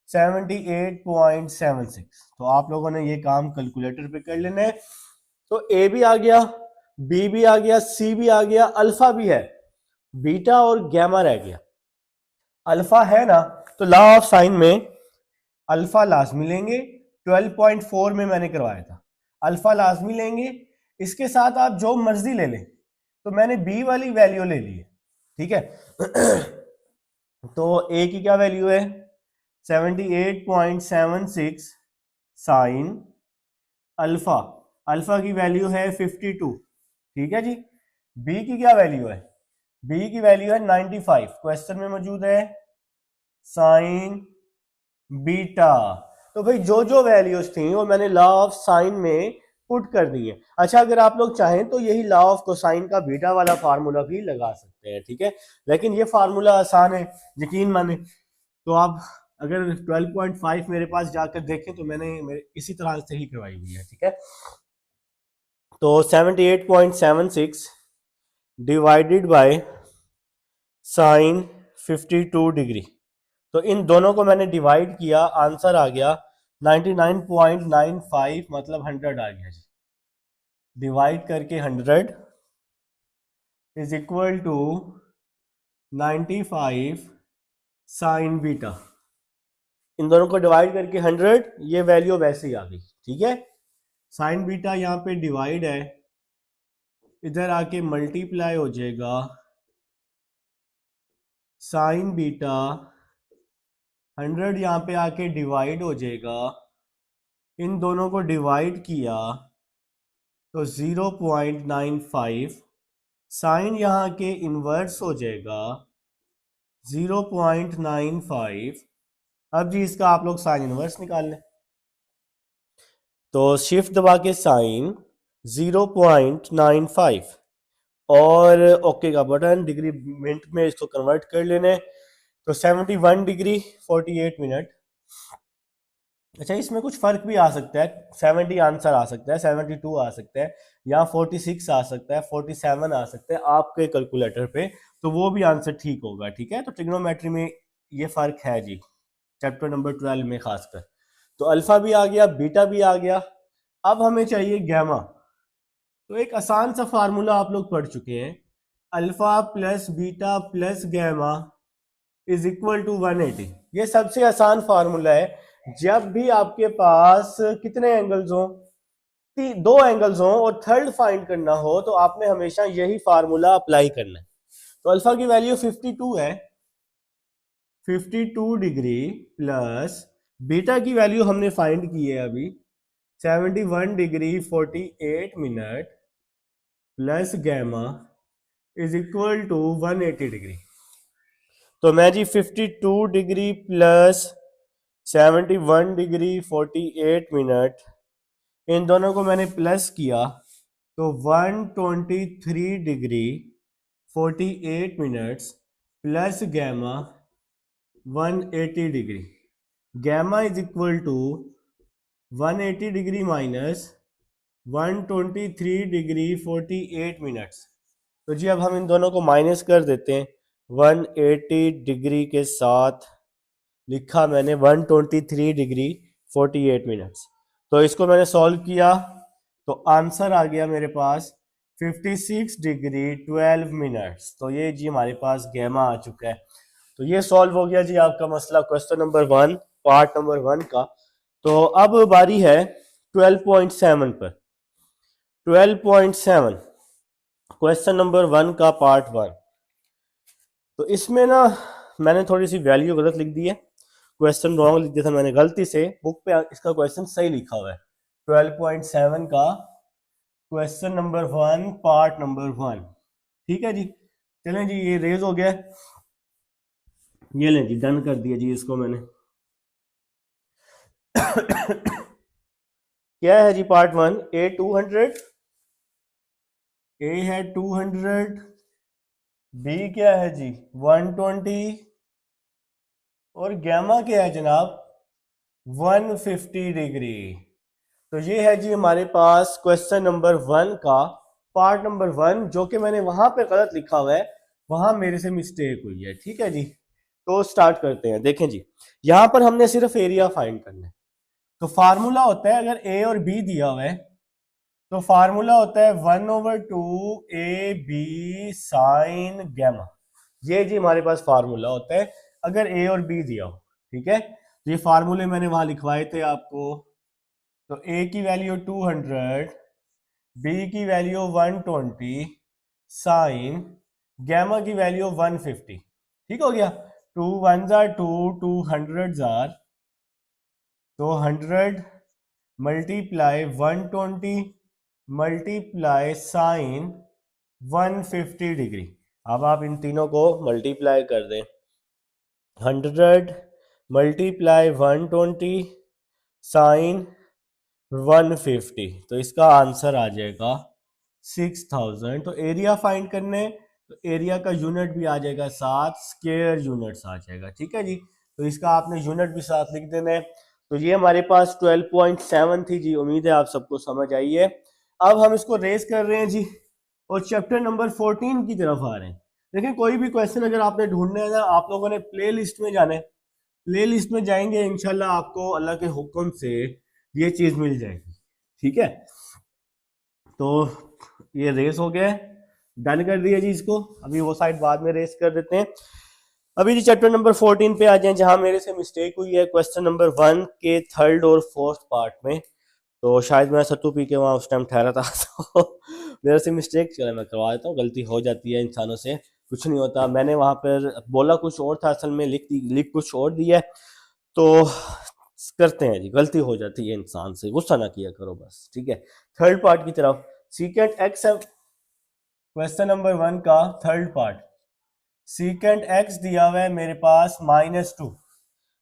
78.76। तो आप लोगों ने ये काम कैलकुलेटर पे कर लेना है। तो ए भी आ गया, बी भी आ गया, सी भी आ गया, अल्फा भी है, बीटा और गैमा रह गया। अल्फा है ना, तो लॉ ऑफ साइन में अल्फा लाजमी लेंगे। 12.4 में मैंने करवाया था, अल्फा लाजमी लेंगे। इसके साथ आप जो मर्जी ले लें, तो मैंने बी वाली वैल्यू ले ली है, ठीक है। तो ए की क्या वैल्यू है 78.76 साइन अल्फा, अल्फा की वैल्यू है 52, ठीक है जी। बी की क्या वैल्यू है, बी की वैल्यू है 95, क्वेश्चन में मौजूद है साइन बीटा। तो भाई जो जो वैल्यूज थी वो मैंने लॉ ऑफ साइन में पुट कर दी है। अच्छा, अगर आप लोग चाहें तो यही लॉ ऑफ कोसाइन का बीटा वाला फार्मूला भी लगा सकते हैं, ठीक है। लेकिन ये फार्मूला आसान है, यकीन माने। तो आप अगर 12.5 मेरे पास जाकर देखें तो मैंने मेरे इसी तरह से ही करवाई हुई है, ठीक है। तो 78.76 डिवाइडेड बाय साइन 52 डिग्री, तो इन दोनों को मैंने डिवाइड किया, आंसर आ गया 99.95, मतलब 100 आ गया जी। डिवाइड करके 100 is equal to 95 sine beta. इन दोनों को डिवाइड करके 100, ये वैल्यू वैसे ही आ गई, ठीक है। साइन बीटा यहाँ पे डिवाइड है, इधर आके मल्टीप्लाई हो जाएगा साइन बीटा, 100 यहाँ पे आके डिवाइड हो जाएगा, इन दोनों को डिवाइड किया तो 0.95 साइन यहाँ के इनवर्स हो जाएगा 0.95। अब जी इसका आप लोग साइन इनवर्स निकाल लें, तो शिफ्ट दबा के साइन 0.95 और ओके का बटन, डिग्री मिनट में इसको कन्वर्ट कर लेने, तो 71 डिग्री 48 मिनट। अच्छा, इसमें कुछ फर्क भी आ सकता है, 70 आंसर आ सकता है, 72 आ सकता है, या 46 आ सकता है, 47 आ सकता है आपके कैलकुलेटर पे, तो वो भी आंसर ठीक होगा। ठीक है, तो ट्रिग्नोमेट्री में ये फर्क है जी, चैप्टर नंबर 12 में खासकर। तो अल्फा भी आ गया, बीटा भी आ गया, अब हमें चाहिए गैमा। तो एक आसान सा फार्मूला आप लोग पढ़ चुके हैं, alpha plus beta plus gamma is equal to 180। ये सबसे आसान फार्मूला है। जब भी आपके पास कितने एंगल्स हो, दो एंगल्स हो और थर्ड फाइंड करना हो, तो आपने हमेशा यही फार्मूला अप्लाई करना है। तो अल्फा की वैल्यू 52 है, 52 डिग्री प्लस बीटा की वैल्यू हमने फाइंड की है अभी 71 degree 48 minute plus gamma is equal to 180 degree. तो मैं जी 52 डिग्री प्लस 71 डिग्री 48 मिनट, इन दोनों को मैंने प्लस किया तो 123 degree 48 minutes plus gamma 180 degree. Gamma is equal to 180 degree minus 123 degree 48 minutes. तो जी अब हम इन दोनों को माइनस कर देते हैं, 180 डिग्री के साथ लिखा मैंने 123 डिग्री 48 मिनट्स। तो इसको मैंने सॉल्व किया तो आंसर आ गया मेरे पास 56 डिग्री 12 मिनट्स। तो ये जी हमारे पास गैमा आ चुका है। तो ये सॉल्व हो गया जी आपका मसला क्वेश्चन नंबर 1 पार्ट नंबर 1 का। तो अब बारी है 12.7 पर। 12.7 क्वेश्चन नंबर 1 का पार्ट 1। तो इसमें ना मैंने थोड़ी सी वैल्यू गलत लिख दी है, क्वेश्चन रॉन्ग लिख दिया था मैंने गलती से, बुक पे इसका क्वेश्चन सही लिखा हुआ है। 12.7 का क्वेश्चन नंबर 1 पार्ट नंबर 1। ठीक है जी, चलें जी, ये रेज हो गया, ये लें जी, डन कर दिया जी इसको मैंने। क्या है जी पार्ट 1, ए 200, ए है 200, बी क्या है जी 120 और गैमा क्या है जनाब 150 डिग्री। तो ये है जी हमारे पास क्वेश्चन नंबर 1 का पार्ट नंबर 1, जो कि मैंने वहां पे गलत लिखा हुआ है, वहां मेरे से मिस्टेक हुई है। ठीक है जी, तो स्टार्ट करते हैं। देखें जी, यहां पर हमने सिर्फ एरिया फाइंड करना है। तो फार्मूला होता है, अगर ए और बी दिया हुआ है तो फार्मूला होता है 1/2 ए बी साइन गैमा। ये जी हमारे पास फार्मूला होता है अगर ए और बी दिया हो। ठीक है, तो ये फार्मूले मैंने वहां लिखवाए थे आपको। तो ए की वैल्यू 200, बी की वैल्यू 120 साइन गैमा की वैल्यू 150। ठीक हो गया, 2 1 जार 2, 2 100 जार, तो 100 मल्टीप्लाई 120 मल्टीप्लाई साइन 150 डिग्री। अब आप इन तीनों को मल्टीप्लाई कर दें, 100 मल्टीप्लाई 120 साइन 150, तो इसका आंसर आ जाएगा 6000। तो एरिया फाइंड करने, तो एरिया का यूनिट भी आ जाएगा साथ, स्क्वायर यूनिट्स आ जाएगा। ठीक है जी, तो इसका आपने यूनिट भी साथ लिख देना है। तो ये हमारे पास 12.7 थी जी, उम्मीद है आप सबको समझ आई है। अब हम इसको रेस कर रहे हैं जी और चैप्टर नंबर 14 की तरफ आ रहे हैं। देखिए, कोई भी क्वेश्चन अगर आपने ढूंढना है ना, आप लोगों ने प्ले लिस्ट में जाना है, प्ले लिस्ट में जाएंगे इंशाल्लाह आपको अल्लाह के हुक्म से ये चीज मिल जाएगी। ठीक है, तो ये रेस हो गया, डन कर दिया जी इसको। अभी वो साइड बाद में रेस कर देते हैं। अभी जी चैप्टर नंबर 14 पे आ जाए, जहां मेरे से मिस्टेक हुई है क्वेश्चन नंबर 1 के थर्ड और फोर्थ पार्ट में। तो शायद मैं सत्तू पी के वहां उस टाइम ठहरा था, तो मेरे से मिस्टेक, चलो मैं करवा देता हूँ, गलती हो जाती है इंसानों से, कुछ नहीं होता। मैंने वहां पर बोला कुछ और था, असल में लिख कुछ और दिया, तो करते हैं जी, गलती हो जाती है इंसान से, गुस्सा ना किया करो बस। ठीक है, थर्ड पार्ट की तरफ, सीकेंट एक्स क्वेश्चन नंबर 1 का थर्ड पार्ट, सीकेंट एक्स दिया हुआ है मेरे पास -2।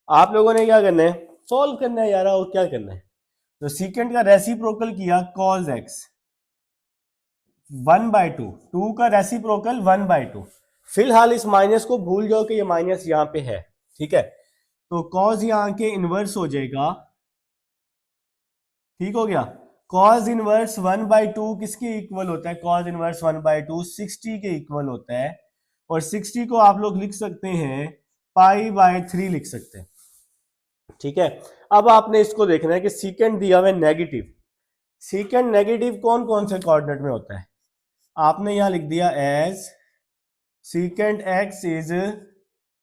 आप लोगों ने क्या करना है, सॉल्व करना है यार, और क्या करना है। तो सीकेंट का रेसिप्रोकल किया कॉस एक्स 1/2, 2 का रेसिप्रोकल 1/2। फिलहाल इस माइनस को भूल जाओ कि ये माइनस यहाँ पे है, ठीक है। तो कॉस यहाँ के इनवर्स हो जाएगा, ठीक हो गया। कॉस इनवर्स 1/2 किसके इक्वल होता है, कॉस इनवर्स 1/2 60 के इक्वल होता है। और 60 को आप लोग लिख सकते हैं π/3 लिख सकते हैं, ठीक है। अब आपने इसको देखना है कि सीकेंट दिया हुआ है नेगेटिव। सीकेंट नेगेटिव कौन कौन से कोऑर्डिनेट में होता है, आपने यहां लिख दिया as secant x is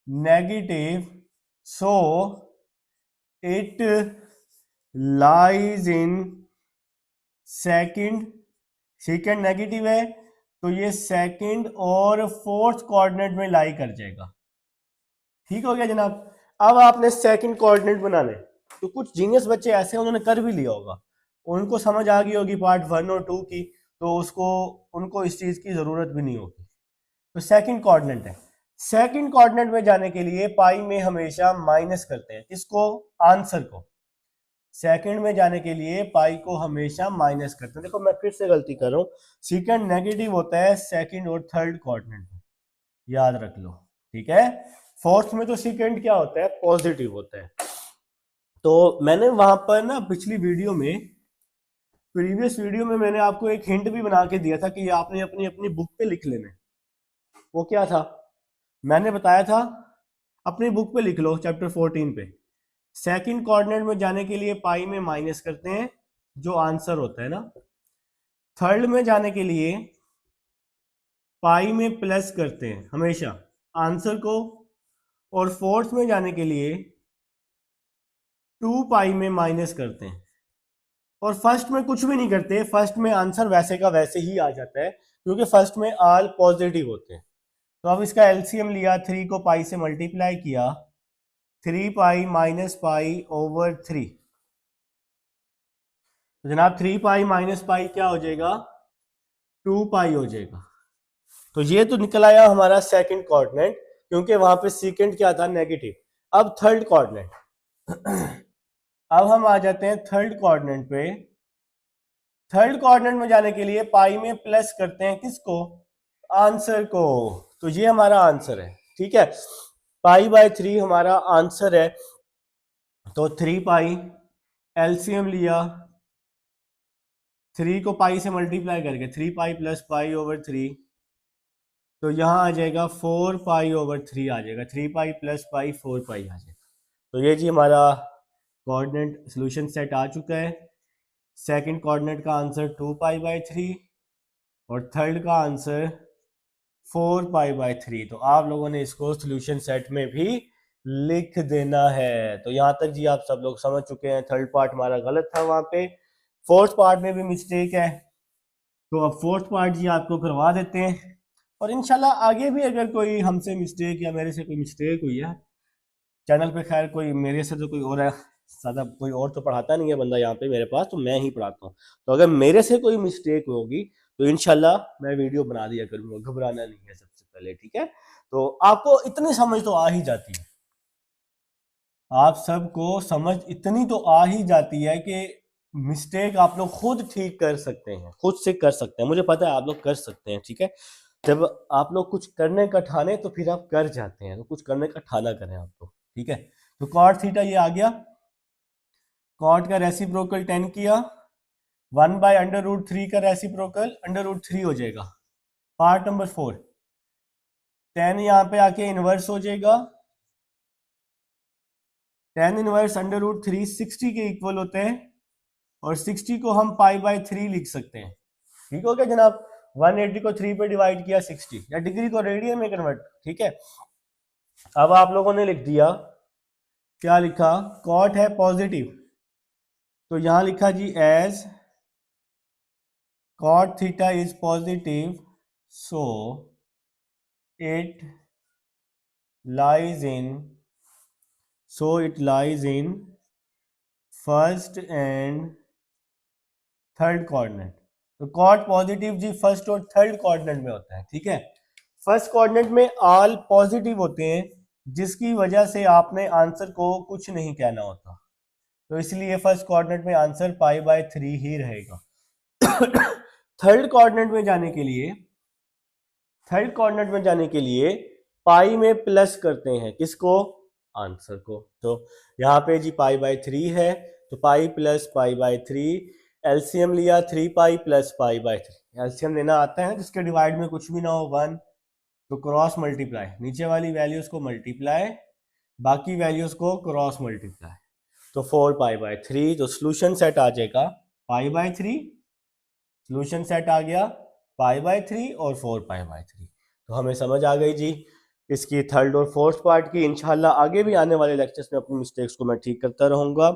negative, so it lies in second। secant negative है तो ये सेकंड और फोर्थ कोऑर्डिनेट में लाई कर जाएगा, ठीक हो गया जनाब। अब आपने सेकंड कोऑर्डिनेट बनाने, तो कुछ जीनियस बच्चे ऐसे उन्होंने कर भी लिया होगा, उनको समझ आ गई होगी पार्ट 1 और 2 की, तो उसको उनको इस चीज की जरूरत भी नहीं होगी। तो सेकंड कोऑर्डिनेट है, सेकंड कोऑर्डिनेट में जाने के लिए पाई में हमेशा माइनस करते हैं, किसको, आंसर को। सेकंड में जाने के लिए पाई को हमेशा माइनस करते हैं। देखो मैं फिर से गलती कर रहा हूं, सेकंड नेगेटिव होता है सेकंड और थर्ड कोऑर्डिनेट में, याद रख लो, ठीक है। फोर्थ में तो सेकंड क्या होता है, पॉजिटिव होता है। तो मैंने वहां पर ना पिछली वीडियो में, प्रीवियस वीडियो में मैंने आपको एक हिंट भी बना के दिया था कि आपने अपनी अपनी बुक पे लिख लेना है। वो क्या था, मैंने बताया था अपनी बुक पे लिख लो चैप्टर 14 पे, सेकंड कोऑर्डिनेट में जाने के लिए पाई में माइनस करते हैं जो आंसर होता है ना, थर्ड में जाने के लिए पाई में प्लस करते हैं हमेशा आंसर को, और फोर्थ में जाने के लिए 2 पाई में माइनस करते हैं, और फर्स्ट में कुछ भी नहीं करते, फर्स्ट में आंसर वैसे का वैसे ही आ जाता है क्योंकि फर्स्ट में ऑल पॉजिटिव होते हैं। तो अब इसका एलसीएम लिया, 3 को पाई से मल्टीप्लाई किया, 3 पाई माइनस पाई ओवर 3। तो जनाब 3 पाई माइनस पाई क्या हो जाएगा, 2 पाई हो जाएगा। तो ये तो निकल आया हमारा सेकंड कोऑर्डिनेट, क्योंकि वहां पे सेकंड क्या था, नेगेटिव। अब थर्ड कोऑर्डिनेट अब हम आ जाते हैं थर्ड कोऑर्डिनेट पे। थर्ड कोऑर्डिनेट में जाने के लिए पाई में प्लस करते हैं किसको, आंसर को। तो ये हमारा आंसर है, ठीक है, π/3 हमारा आंसर है। तो 3 पाई एलसीएम लिया, 3 को पाई से मल्टीप्लाई करके 3 पाई प्लस पाई ओवर 3, तो यहां आ जाएगा 4 पाई ओवर 3 आ जाएगा, 3 पाई प्लस पाई 4 पाई आ जाएगा। तो ये जी हमारा कोऑर्डिनेट सॉल्यूशन सेट आ चुका है। सेकंड कोऑर्डिनेट का आंसर 2 पाई/3 और थर्ड का आंसर 4 पाई/3। तो आप लोगों ने इसको सॉल्यूशन सेट में भी लिख देना है। तो यहां तक जी आप सब लोग समझ चुके हैं, थर्ड पार्ट हमारा गलत था वहां पे, फोर्थ पार्ट में भी मिस्टेक है। तो अब फोर्थ पार्ट जी आपको करवा देते हैं, और इंशाल्लाह आगे भी अगर कोई हमसे मिस्टेक या मेरे से कोई मिस्टेक हुई है चैनल पे, खैर कोई मेरे से तो कोई और है, ज़्यादा कोई और तो पढ़ाता नहीं है बंदा यहाँ पे मेरे पास, तो मैं ही पढ़ाता हूँ। तो अगर मेरे से कोई मिस्टेक होगी तो इंशाल्लाह मैं वीडियो बना दिया करूँगा, घबराना नहीं है सबसे पहले, ठीक है। तो आपको इतनी समझ तो आ ही जाती है, आप सबको समझ इतनी तो आ ही जाती है कि मिस्टेक आप लोग खुद ठीक कर सकते हैं, खुद से कर सकते हैं, मुझे पता है आप लोग कर सकते हैं, ठीक है। जब आप लोग कुछ करने का ठाने तो फिर आप कर जाते हैं, तो कुछ करने का ठाना करें आप लोग, ठीक है। तो कॉट थीटा ये आ गया, कॉट का रेसिप्रोकल 10 किया, 1/√3 का रेसिप्रोकल √3 हो जाएगा। पार्ट नंबर 4, 10 यहाँ पे आके इनवर्स हो जाएगा, 10 इनवर्स √3 60 के इक्वल होते हैं, और 60 को हम π/3 लिख सकते हैं, ठीक हो गया जनाब। 180 को 3 पे डिवाइड किया 60, या डिग्री को रेडियन में कन्वर्ट, ठीक है। अब आप लोगों ने लिख दिया, क्या लिखा, कॉट है पॉजिटिव, तो यहां लिखा जी as cot theta is positive, so it lies in first and third coordinate. तो कॉट पॉजिटिव जी फर्स्ट और थर्ड कोऑर्डिनेट में होता है, ठीक है। फर्स्ट कोऑर्डिनेट में ऑल पॉजिटिव होते हैं, जिसकी वजह से आपने आंसर को कुछ नहीं कहना होता, तो इसलिए फर्स्ट कोऑर्डिनेट में आंसर π/3 ही रहेगा। थर्ड कोऑर्डिनेट में जाने के लिए, थर्ड कोऑर्डिनेट में जाने के लिए पाई में प्लस करते हैं किसको, आंसर को। तो यहाँ पे जी π/3 है, तो पाई प्लस π/3, एलसीएम लिया 3π प्लस π/3, एलसीएम लेना आता है जिसके डिवाइड में कुछ भी ना हो 1, तो क्रॉस मल्टीप्लाई, नीचे वाली वैल्यूज को मल्टीप्लाई, बाकी वैल्यूज को क्रॉस मल्टीप्लाई, तो 4π/3, तो सोल्यूशन सेट आ जाएगा π/3, सोल्यूशन सेट आ गया π/3 और 4π/3। तो हमें समझ आ गई जी इसकी थर्ड और फोर्थ पार्ट की। इंशाल्लाह आगे भी आने वाले लेक्चर्स में अपनी मिस्टेक्स को मैं ठीक करता रहूँगा।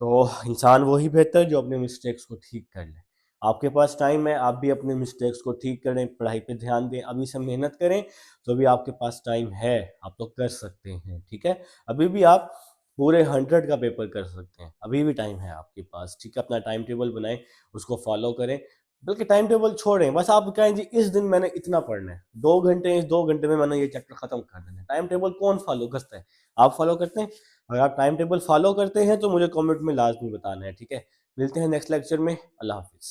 तो इंसान वही बेहतर जो अपने मिस्टेक्स को ठीक कर ले। आपके पास टाइम है, आप भी अपने मिस्टेक्स को ठीक करें, पढ़ाई पे ध्यान दें, अभी से मेहनत करें, तो भी आपके पास टाइम है, आप तो कर सकते हैं, ठीक है। अभी भी आप पूरे 100 का पेपर कर सकते हैं, अभी भी टाइम है आपके पास, ठीक है। अपना टाइम टेबल बनाएं, उसको फॉलो करें, बल्कि टाइम टेबल छोड़ें, बस आप कहें जी इस दिन मैंने इतना पढ़ना है, 2 घंटे, इस 2 घंटे में मैंने ये चैप्टर खत्म कर देना है। टाइम टेबल कौन फॉलो करता है, आप फॉलो करते हैं। अगर आप टाइम टेबल फॉलो करते हैं तो मुझे कमेंट में लाजमी बताना है, ठीक है। मिलते हैं नेक्स्ट लेक्चर में, अल्लाह हाफिज।